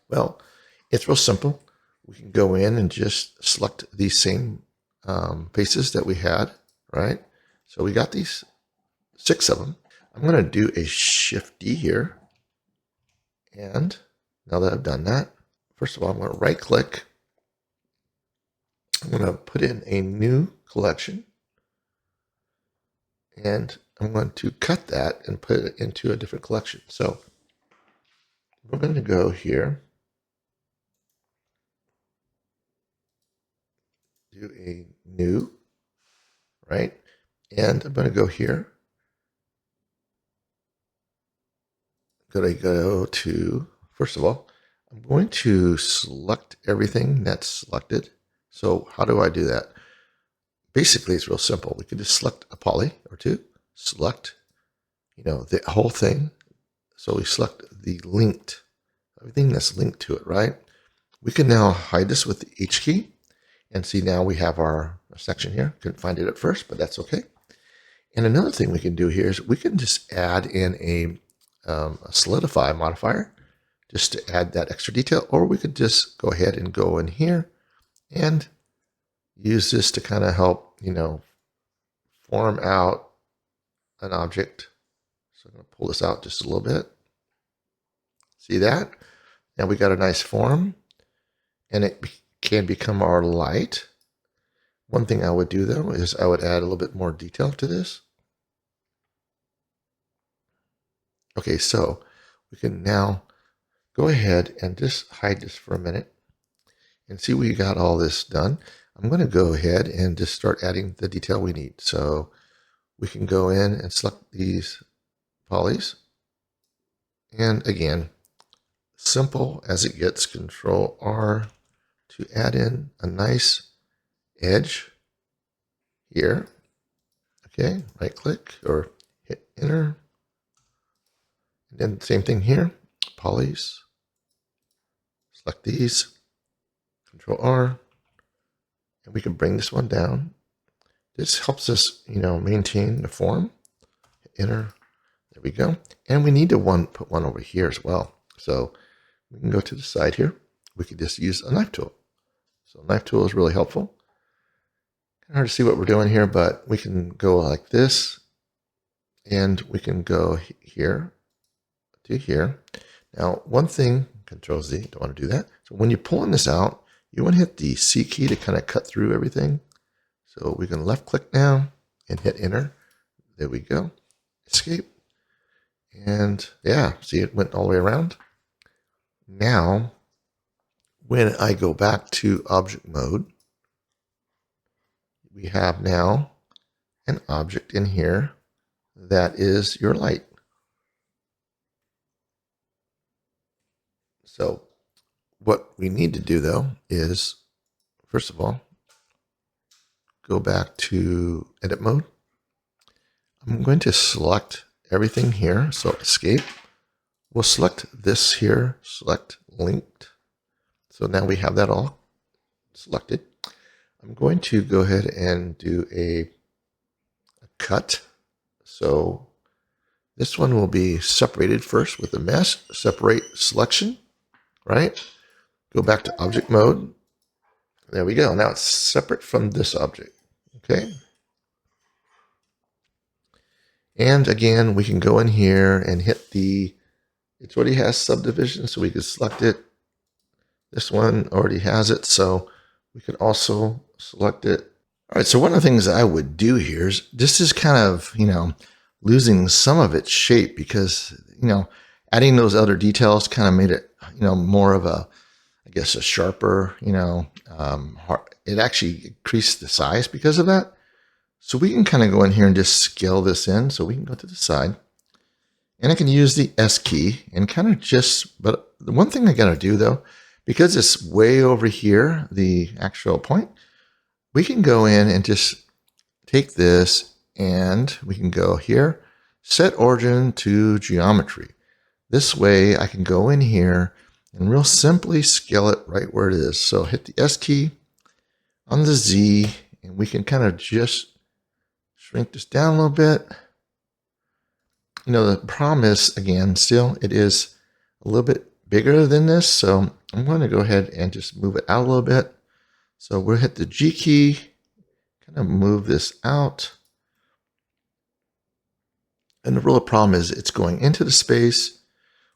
Well, it's real simple. we can go in and just select these same faces that we had, right? So we got these 6 of them. I'm going to do a Shift D here. And now that I've done that, first of all, I'm going to right click. I'm going to put in a new collection. And I'm going to cut that and put it into a different collection. So we're going to go here, do a new, right? And I'm going to go here. I'm going to go to, first of all, I'm going to select everything that's selected. So how do I do that? Basically, it's real simple. We could just select a poly or two, select, the whole thing. So we select the linked, everything that's linked to it, right? We can now hide this with the H key and see now we have our section here. Couldn't find it at first, but that's okay. And another thing we can do here is we can just add in a solidify modifier just to add that extra detail, or we could just go ahead and go in here and use this to kind of help, form out an object. So I'm going to pull this out just a little bit. See that? Now we got a nice form, and it can become our light. One thing I would do though is I would add a little bit more detail to this. Okay, so we can now go ahead and just hide this for a minute and see we got all this done. I'm going to go ahead and just start adding the detail we need. So we can go in and select these polys. And again, simple as it gets, Control R to add in a nice edge here. Okay, right click or hit enter. And then same thing here, polys. Select these, Control R, and we can bring this one down. This helps us, maintain the form. Hit enter. There we go. And we need to put one over here as well. So we can go to the side here. We could just use a knife tool. So knife tool is really helpful. Kind of hard to see what we're doing here, but we can go like this, and we can go here to here. Now, one thing, Control Z, don't want to do that. So when you're pulling this out, you want to hit the C key to kind of cut through everything. So we can left click now and hit enter. There we go. Escape. And yeah, see, it went all the way around. Now, when I go back to object mode, we have now an object in here that is your light. So what we need to do though is, first of all, go back to edit mode. I'm going to select everything here. So escape. We'll select this here, select linked. So now we have that all selected. I'm going to go ahead and do a cut. So this one will be separated first with the mesh, separate selection, right? Go back to object mode. There we go. Now it's separate from this object, okay? And again, we can go in here and hit it already has subdivision, so we can select it. This one already has it, so we could also select it. All right, so one of the things I would do here is this is kind of, losing some of its shape because, adding those other details kind of made it, more of a, I guess, a sharper, it actually increased the size because of that. So we can kind of go in here and just scale this in. So we can go to the side and I can use the S key and kind of but the one thing I got to do though, because it's way over here, the actual point, we can go in and just take this and we can go here, set origin to geometry. This way I can go in here and real simply scale it right where it is. So hit the S key on the Z and we can kind of just shrink this down a little bit. The problem is, again, still it is a little bit bigger than this, so I'm going to go ahead and just move it out a little bit. So we'll hit the G key, kind of move this out. And the real problem is it's going into the space.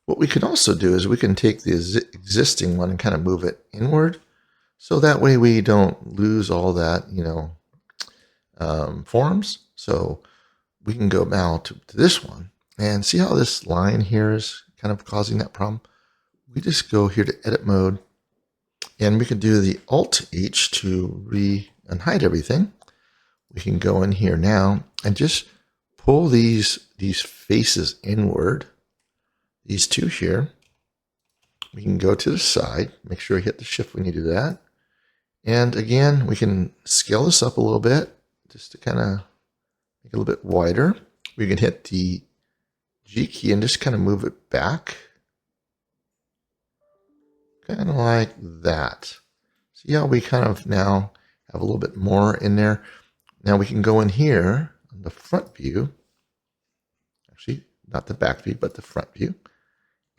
What we can also do is we can take the existing one and kind of move it inward. So that way we don't lose all that, forms. So we can go now to this one and see how this line here is kind of causing that problem. We just go here to edit mode and we can do the Alt H to unhide everything. We can go in here now and just pull these faces inward, these two here. We can go to the side, make sure we hit the shift when you do that. And again, we can scale this up a little bit just to kind of make it a little bit wider. We can hit the G key and just kind of move it back. Kind of like that. See how we kind of now have a little bit more in there. Now we can go in here on the front view. Actually, not the back view, but the front view.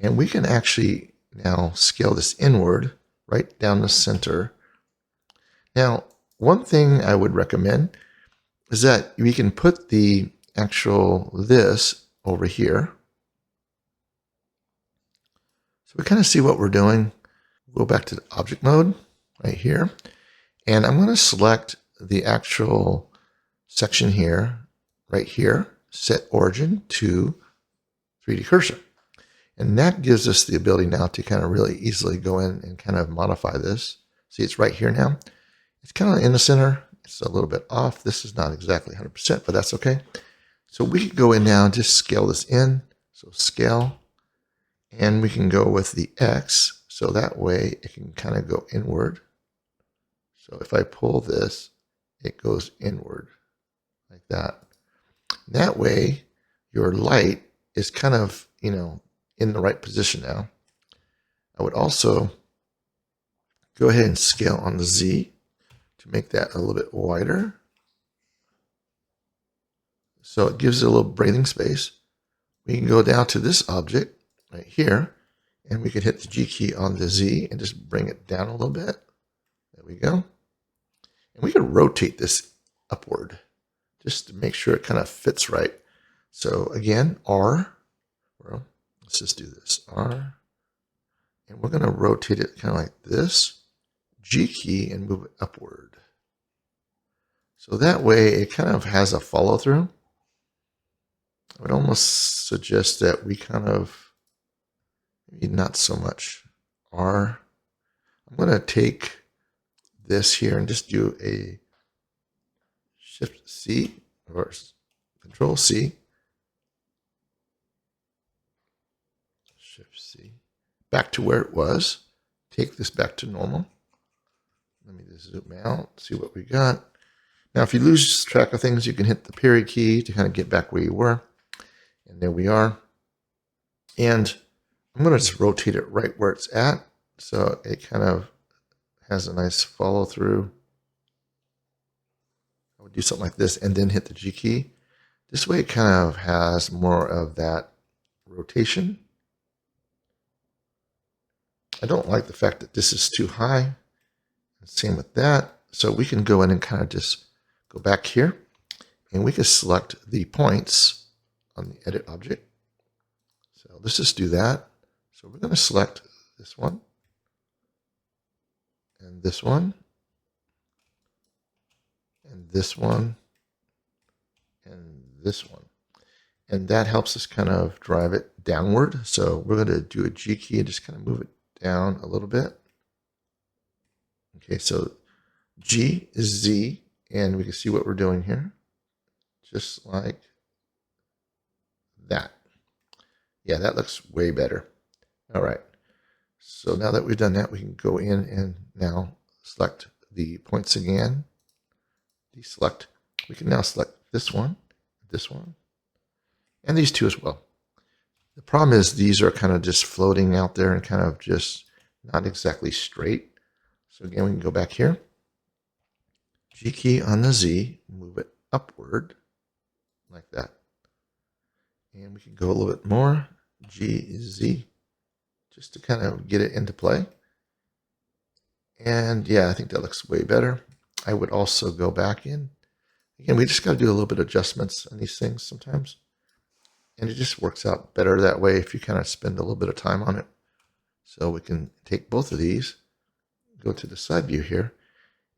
And we can actually now scale this inward right down the center. Now, one thing I would recommend is that we can put the actual this over here. So we kind of see what we're doing. Go back to the object mode right here. And I'm going to select the actual section here, right here, set origin to 3D cursor. And that gives us the ability now to kind of really easily go in and kind of modify this. See, it's right here now. It's kind of in the center. It's a little bit off. This is not exactly 100%, but that's okay. So we can go in now and just scale this in. So scale, and we can go with the X. So that way it can kind of go inward. So if I pull this, it goes inward like that. That way your light is kind of, in the right position now. I would also go ahead and scale on the Z to make that a little bit wider. So it gives it a little breathing space. We can go down to this object right here, and we can hit the G key on the Z and just bring it down a little bit. There we go. And we can rotate this upward just to make sure it kind of fits right. So again, R, well, let's just do this, R, and we're going to rotate it kind of like this, G key, and move it upward. So that way it kind of has a follow through. I would almost suggest that we kind of, maybe not so much R. I'm going to take this here and just do a Shift C or Control C. Shift C. Back to where it was. Take this back to normal. Let me just zoom out, see what we got. Now, if you lose track of things, you can hit the period key to kind of get back where you were. And there we are. And I'm going to just rotate it right where it's at. So it kind of has a nice follow through. I would do something like this and then hit the G key. This way it kind of has more of that rotation. I don't like the fact that this is too high. Same with that. So we can go in and kind of just go back here and we can select the points on the edit object. So let's just do that. So we're going to select this one and this one and this one and this one. And that helps us kind of drive it downward. So we're going to do a G key and just kind of move it down a little bit. Okay, so G is Z, and we can see what we're doing here. Just like that. Yeah, that looks way better. All right. So now that we've done that, we can go in and now select the points again. Deselect. We can now select this one, and these two as well. The problem is these are kind of just floating out there and kind of just not exactly straight. So again, we can go back here. G key on the Z, move it upward like that. And we can go a little bit more. G is Z. just to kind of get it into play. And yeah, I think that looks way better. I would also go back in. Again, we just got to do a little bit of adjustments on these things sometimes. And it just works out better that way if you kind of spend a little bit of time on it. So we can take both of these, go to the side view here,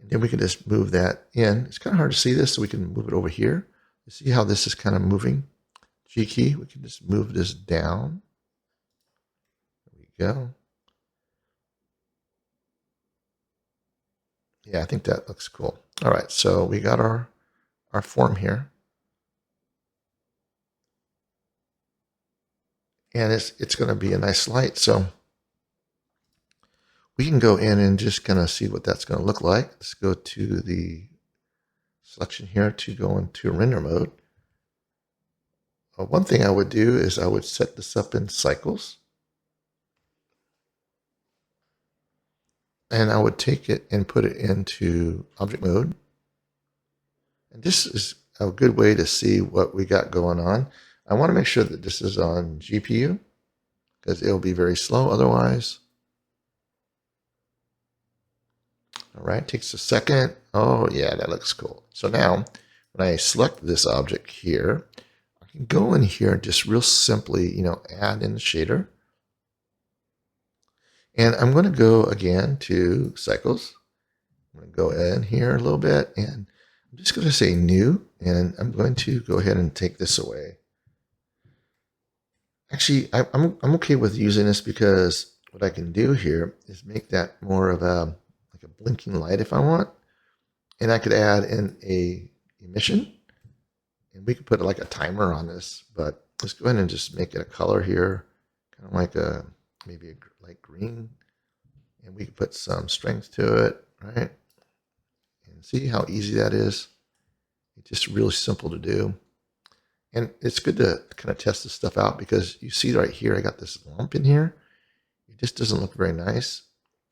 and then we can just move that in. It's kind of hard to see this, so we can move it over here. You see how this is kind of moving? G key, we can just move this down. There we go. Yeah, I think that looks cool. All right, so we got our form here. And it's going to be a nice light. So we can go in and just kind of see what that's going to look like. Let's go to the selection here to go into render mode. One thing I would do is I would set this up in cycles. And I would take it and put it into object mode. And this is a good way to see what we got going on. I want to make sure that this is on GPU because it'll be very slow otherwise. All right, takes a second. Oh yeah, that looks cool. So now when I select this object here, I can go in here and just real simply, add in the shader. And I'm going to go again to cycles. I'm going to go in here a little bit and I'm just going to say new, and I'm going to go ahead and take this away. Actually, I'm okay with using this because what I can do here is make that more of a blinking light if I want. And I could add in a emission, and we could put like a timer on this, but let's go ahead and just make it a color here, kind of like maybe a light green, and we can put some strength to it, right? And see how easy that is. It's just really simple to do. And it's good to kind of test this stuff out because you see right here, I got this lump in here. It just doesn't look very nice.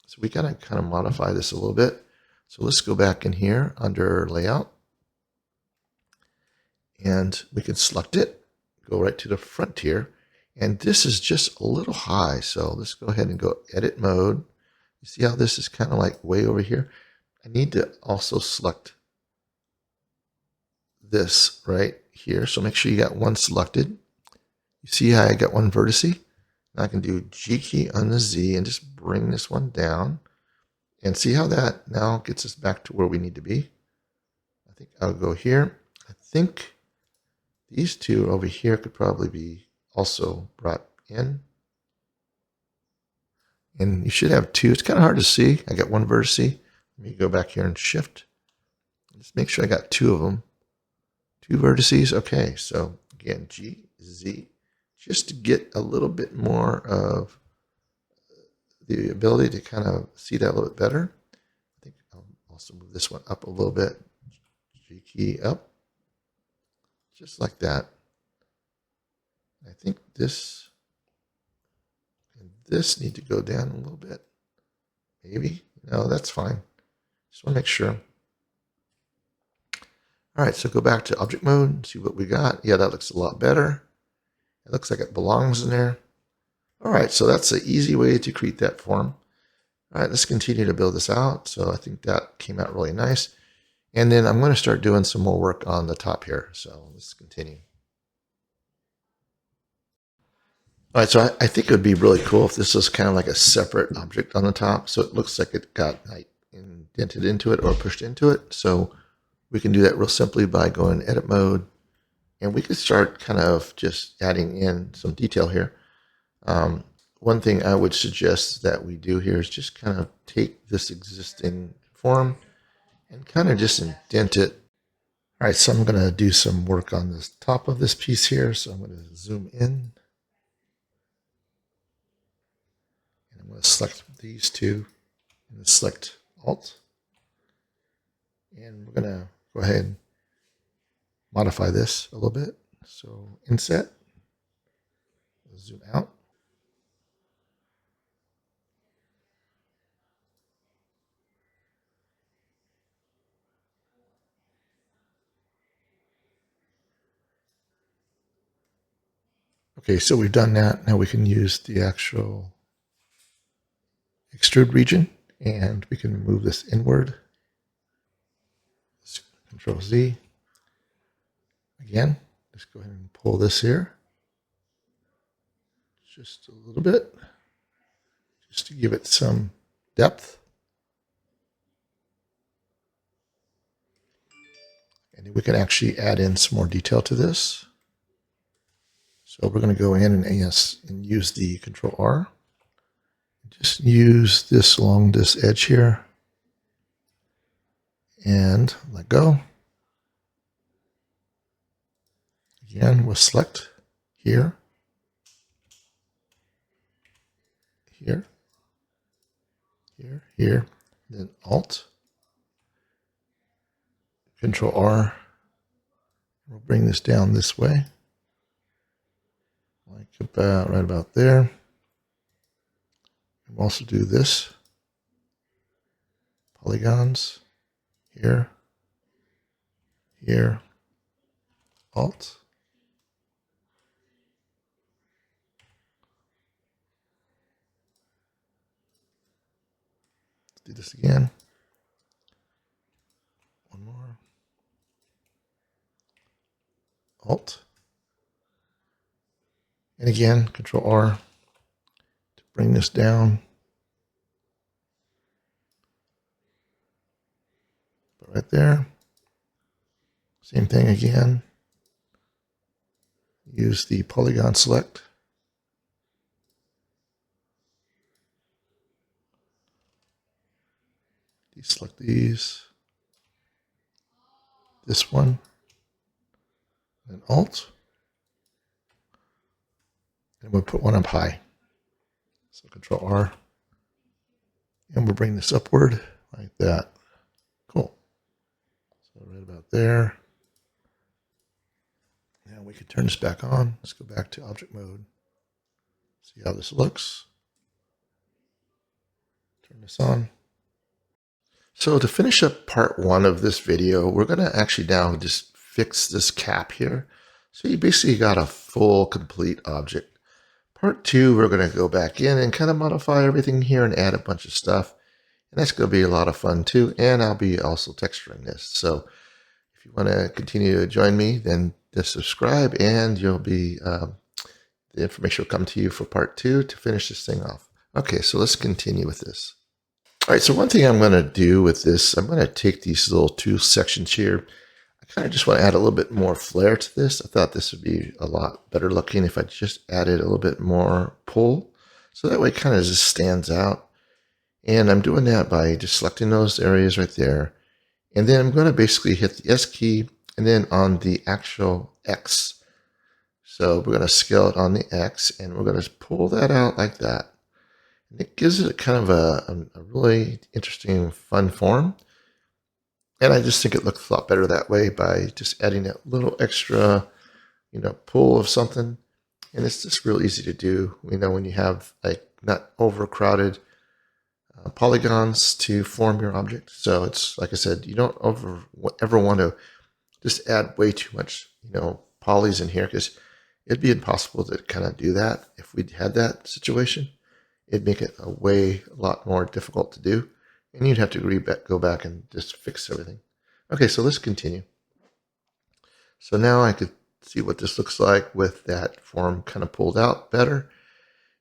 So we got to kind of modify this a little bit. So let's go back in here under layout. And we can select it, go right to the front here. And this is just a little high. So let's go ahead and go edit mode. You see how this is kind of like way over here? I need to also select this right here. So make sure you got one selected. You see how I got one vertice? Now I can do G key on the Z and just bring this one down. And see how that now gets us back to where we need to be? I think I'll go here. I think these two over here could probably be also brought in. And you should have two. It's kind of hard to see. I got one vertice. Let me go back here and shift. Just make sure I got two of them. Two vertices. Okay, so again, G, Z, just to get a little bit more of the ability to kind of see that a little bit better. I think I'll also move this one up a little bit. G key up. Just like that. I think this and this need to go down a little bit. Maybe. No, that's fine. Just want to make sure. All right, so go back to object mode and see what we got. Yeah, that looks a lot better. It looks like it belongs in there. All right, so that's an easy way to create that form. All right, let's continue to build this out. So I think that came out really nice. And then I'm going to start doing some more work on the top here. So let's continue. All right, so I think it would be really cool if this was kind of like a separate object on the top. So it looks like it got like indented into it or pushed into it. So we can do that real simply by going edit mode. And we could start kind of just adding in some detail here. One thing I would suggest that we do here is just kind of take this existing form and kind of just indent it. All right, so I'm going to do some work on the top of this piece here. So I'm going to zoom in. And I'm going to select these two and select Alt. And we're going to go ahead and modify this a little bit. So inset, zoom out. Okay, so we've done that. Now we can use the actual extrude region, and we can move this inward. Control Z. Again, just go ahead and pull this here. Just a little bit, just to give it some depth. And then we can actually add in some more detail to this. So we're going to go in and use the Control R. Just use this along this edge here. And let go. Again, we'll select here, here, here, here, then Alt, Control R. We'll bring this down this way, like about right about there. We'll also do this, polygons, here, here, Alt. Do this again. One more. Alt. And again, Control R to bring this down. But right there. Same thing again. Use the polygon select. Deselect these. This one. And Alt. And we'll put one up high. So Control R. And we'll bring this upward like that. Cool. So right about there. Now we can turn this back on. Let's go back to object mode. See how this looks. Turn this on. So to finish up part 1 of this video, we're going to actually now just fix this cap here. So you basically got a full complete object. Part 2, we're going to go back in and kind of modify everything here and add a bunch of stuff. And that's going to be a lot of fun too. And I'll be also texturing this. So if you want to continue to join me, then just subscribe and you'll be, the information will come to you for part 2 to finish this thing off. Okay, so let's continue with this. All right, so one thing I'm going to do with this, I'm going to take these little 2 sections here. I kind of just want to add a little bit more flair to this. I thought this would be a lot better looking if I just added a little bit more pull. So that way it kind of just stands out. And I'm doing that by just selecting those areas right there. And then I'm going to basically hit the S key and then on the actual X. So we're going to scale it on the X and we're going to pull that out like that. And it gives it kind of a really interesting, fun form. And I just think it looks a lot better that way by just adding a little extra, pull of something. And it's just real easy to do, when you have like not overcrowded polygons to form your object. So it's, like I said, you don't ever want to just add way too much, polys in here because it'd be impossible to kind of do that if we had that situation. It'd make it a lot more difficult to do. And you'd have to go back and just fix everything. Okay, so let's continue. So now I could see what this looks like with that form kind of pulled out better.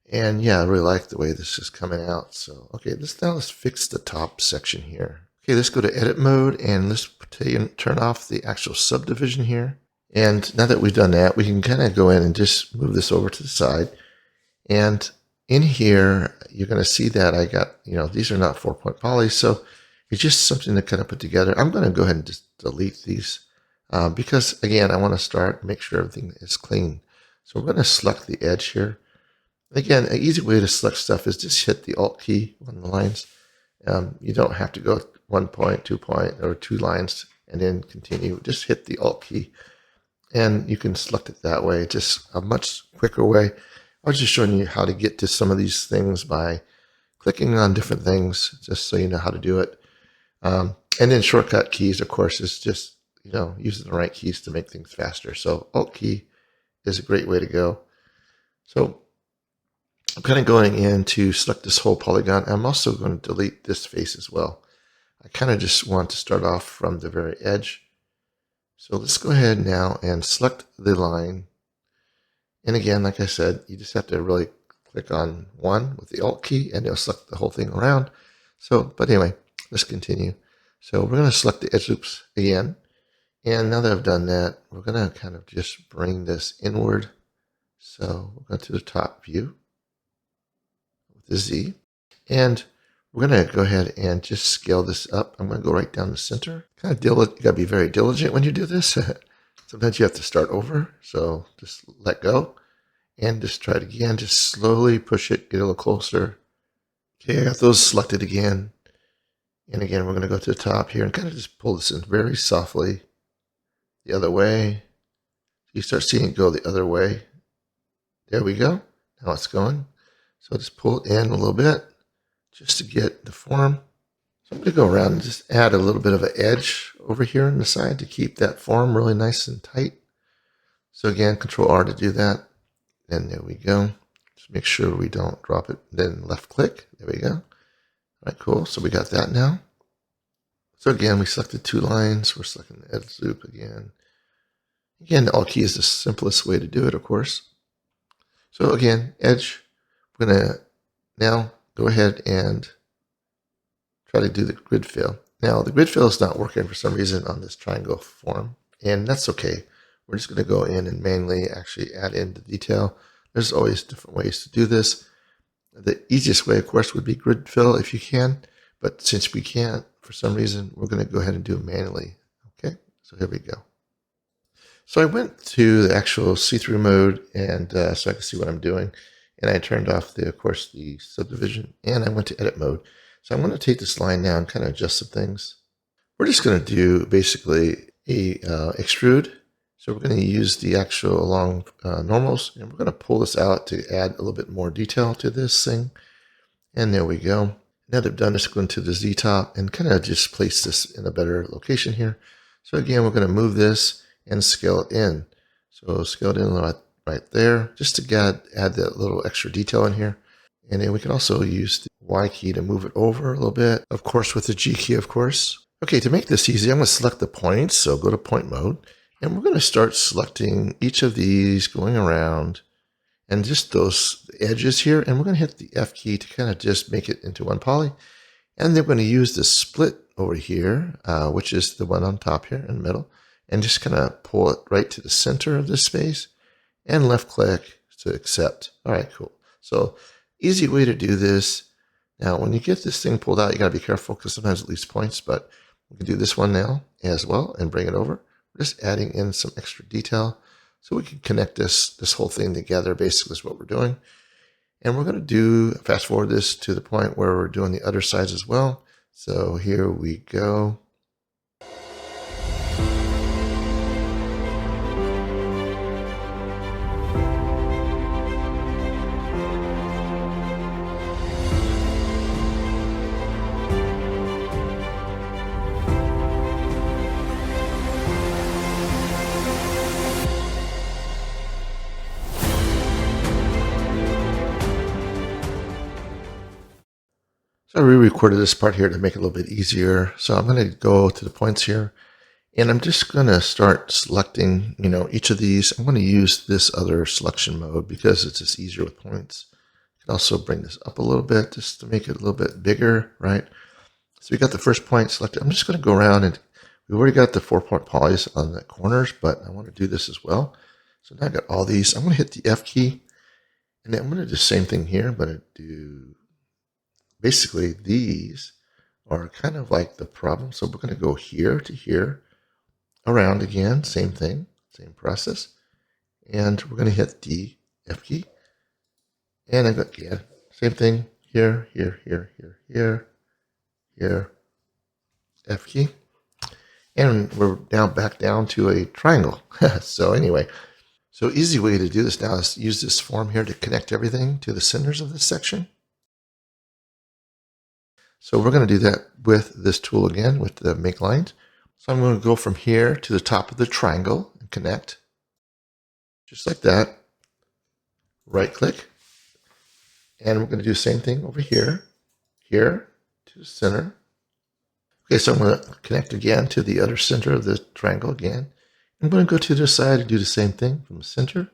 And yeah, I really like the way this is coming out. So, okay, let's fix the top section here. Okay, let's go to edit mode and let's turn off the actual subdivision here. And now that we've done that, we can kind of go in and just move this over to the side. And in here, you're going to see that I got, these are not 4-point polys, so it's just something to kind of put together. I'm going to go ahead and just delete these because, again, I want to make sure everything is clean. So we're going to select the edge here. Again, an easy way to select stuff is just hit the Alt key on the lines. You don't have to go 1 point, 2 point, or 2 lines and then continue. Just hit the Alt key, and you can select it that way. Just a much quicker way. I was just showing you how to get to some of these things by clicking on different things, just so you know how to do it. And then shortcut keys, of course, is just, using the right keys to make things faster. So Alt key is a great way to go. So I'm kind of going in to select this whole polygon. I'm also going to delete this face as well. I kind of just want to start off from the very edge. So let's go ahead now and select the line. And again, like I said, you just have to really click on one with the Alt key and it'll select the whole thing around. So, but anyway, let's continue. So we're going to select the edge loops again. And now that I've done that, we're going to kind of just bring this inward. So we'll go to the top view with the Z. And we're going to go ahead and just scale this up. I'm going to go right down the center. Kind of you got to be very diligent when you do this. Sometimes you have to start over. So just let go and just try it again. Just slowly push it, get a little closer. Okay, I got those selected again. And again, we're going to go to the top here and kind of just pull this in very softly the other way. You start seeing it go the other way. There we go. Now it's going. So just pull it in a little bit just to get the form. So I'm going to go around and just add a little bit of an edge over here on the side to keep that form really nice and tight. So again, Control R to do that. And there we go. Just make sure we don't drop it. Then left click. There we go. All right, cool. So we got that now. So again, we selected two lines. We're selecting the edge loop again. Again, the Alt key is the simplest way to do it, of course. So again, edge. We're going to now go ahead and try to do the grid fill. Now, the grid fill is not working for some reason on this triangle form, and that's okay. We're just going to go in and manually actually add in the detail. There's always different ways to do this. The easiest way, of course, would be grid fill if you can, but since we can't, for some reason, we're going to go ahead and do it manually. Okay, so here we go. So I went to the actual see-through mode, and so I can see what I'm doing. And I turned off, of course, the subdivision, and I went to edit mode. So I'm going to take this line now and kind of adjust some things. We're just going to do basically a extrude. So we're going to use the actual long normals, and we're going to pull this out to add a little bit more detail to this thing. And there we go. Now that I've done this, go into the Z top and kind of just place this in a better location here. So again, we're going to move this and scale it in. So scale it in right there, just to add that little extra detail in here. And then we can also use the Y key to move it over a little bit, of course with the G key, of course. Okay, to make this easy, I'm going to select the points, so go to point mode, and we're going to start selecting each of these, going around, and just those edges here, and we're going to hit the F key to kind of just make it into one poly. And then we're going to use the split over here, which is the one on top here in the middle, and just kind of pull it right to the center of this space. And left click to accept. All right, cool. So easy way to do this. Now, when you get this thing pulled out, you got to be careful because sometimes it leaves points, but we can do this one now as well and bring it over. We're just adding in some extra detail so we can connect this whole thing together, basically is what we're doing. And we're going to fast forward this to the point where we're doing the other sides as well. So here we go. So I re-recorded this part here to make it a little bit easier. So I'm going to go to the points here, and I'm just going to start selecting, each of these. I'm going to use this other selection mode because it's just easier with points. I can also bring this up a little bit just to make it a little bit bigger, right? So we got the first point selected. I'm just going to go around, and we've already got the 4-point polys on the corners, but I want to do this as well. So now I got all these. I'm going to hit the F key, and then I'm going to do the same thing here, but I do basically these are kind of like the problem. So we're going to go here to here, around again, same thing, same process. And we're going to hit the F key. And I've got, same thing, here, here, here, here, here, here, F key. And we're now back down to a triangle. So anyway, so easy way to do this now is use this form here to connect everything to the centers of this section. So we're going to do that with this tool again, with the make lines. So I'm going to go from here to the top of the triangle and connect, just like that. Right click, And we're going to do the same thing over here, here to the center. Okay, so I'm going to connect again to the other center of the triangle again. I'm going to go to this side and do the same thing from the center.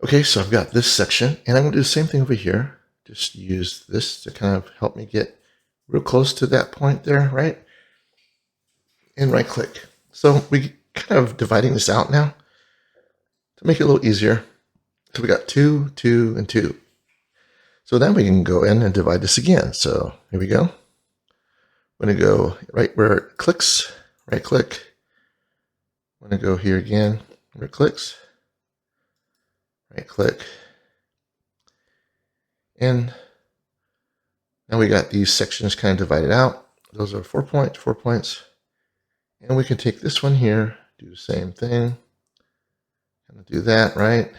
Okay, so I've got this section, and I'm going to do the same thing over here. Just use this to kind of help me get real close to that point there, right? And right click. So we kind of dividing this out now to make it a little easier. So we got 2, 2, and 2. So then we can go in and divide this again. So here we go. I'm going to go right where it clicks, right click. I'm going to go here again, where it clicks, right click. And now we got these sections kind of divided out. Those are 4 points, 4 points. And we can take this one here, do the same thing. Kind of do that, right?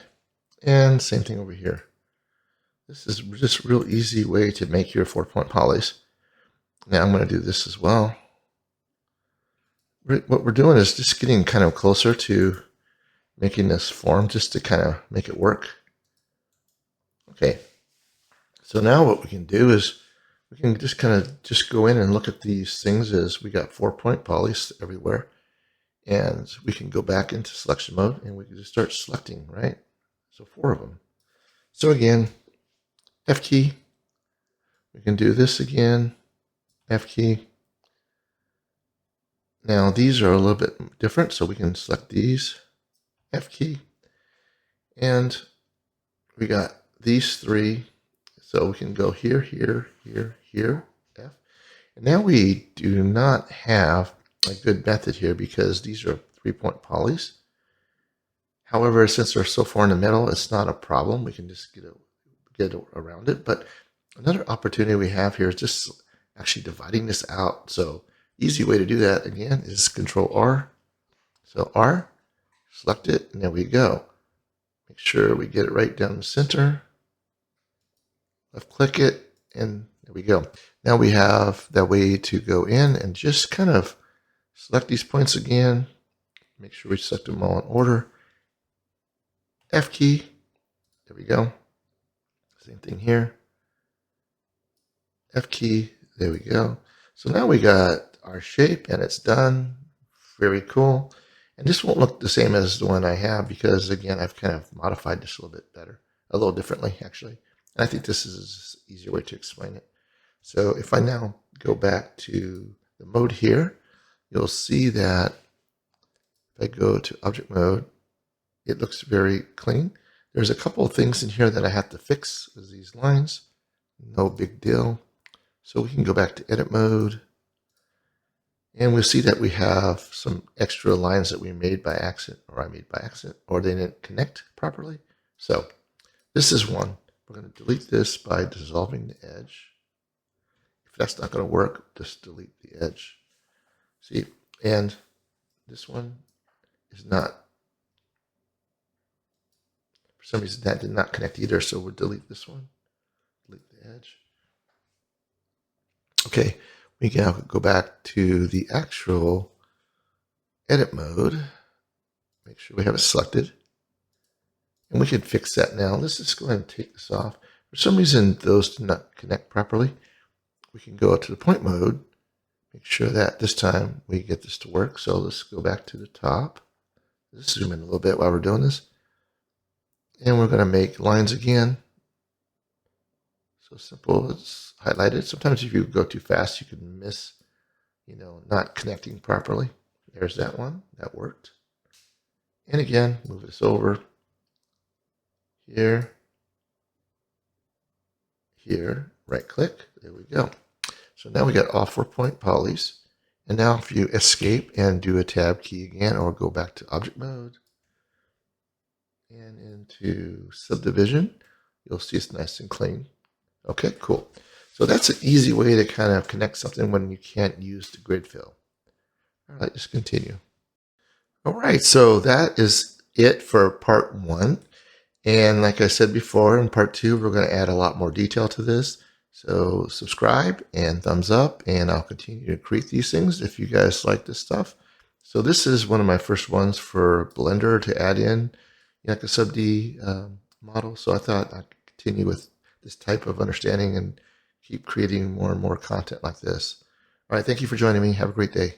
And same thing over here. This is just a real easy way to make your 4-point polys. Now I'm going to do this as well. What we're doing is just getting kind of closer to making this form just to kind of make it work. Okay. So now what we can do is we can just kind of just go in and look at these things as we got 4-point polys everywhere. And we can go back into selection mode and we can just start selecting, right? So 4 of them. So again, F key. We can do this again, F key. Now these are a little bit different, so we can select these, F key. And we got these 3. So we can go here, here, here, here, F. And now we do not have a good method here because these are 3-point polys. However, since they're so far in the middle, it's not a problem. We can just get around it. But another opportunity we have here is just actually dividing this out. So easy way to do that, again, is Control R. So R, select it, and there we go. Make sure we get it right down the center. Left click it, and there we go. Now we have that way to go in and just kind of select these points again. Make sure we select them all in order. F key, there we go. Same thing here. F key, there we go. So now we got our shape and it's done. Very cool. And this won't look the same as the one I have because, again, I've kind of modified this a little bit better, a little differently, actually. And I think this is an easier way to explain it. So if I now go back to the mode here, you'll see that if I go to object mode, it looks very clean. There's a couple of things in here that I have to fix, is these lines. No big deal. So we can go back to edit mode. And we'll see that we have some extra lines that we made by accident, or I made by accident, or they didn't connect properly. So this is one. We're going to delete this by dissolving the edge. If that's not going to work, just delete the edge. See, and this one is not, for some reason that did not connect either, so we'll delete this one, delete the edge. Okay, we can now go back to the actual edit mode, make sure we have it selected, and we can fix that now. Let's just go ahead and take this off. For some reason, those did not connect properly. We can go to the point mode, make sure that this time we get this to work. So let's go back to the top. Let's zoom in a little bit while we're doing this. And we're going to make lines again. So simple, it's highlighted. Sometimes if you go too fast, you can miss, not connecting properly. There's that one, that worked. And again, move this over here, here, right click, there we go. So now we got all 4-point polys. And now if you escape and do a tab key again, or go back to object mode and into subdivision, you'll see it's nice and clean. Okay, cool. So that's an easy way to kind of connect something when you can't use the grid fill. All right, let's continue. All right, so that is it for part 1. And like I said before, in part 2, we're going to add a lot more detail to this. So subscribe and thumbs up, and I'll continue to create these things if you guys like this stuff. So this is one of my first ones for Blender to add in, like a sub D model. So I thought I'd continue with this type of understanding and keep creating more and more content like this. All right, thank you for joining me. Have a great day.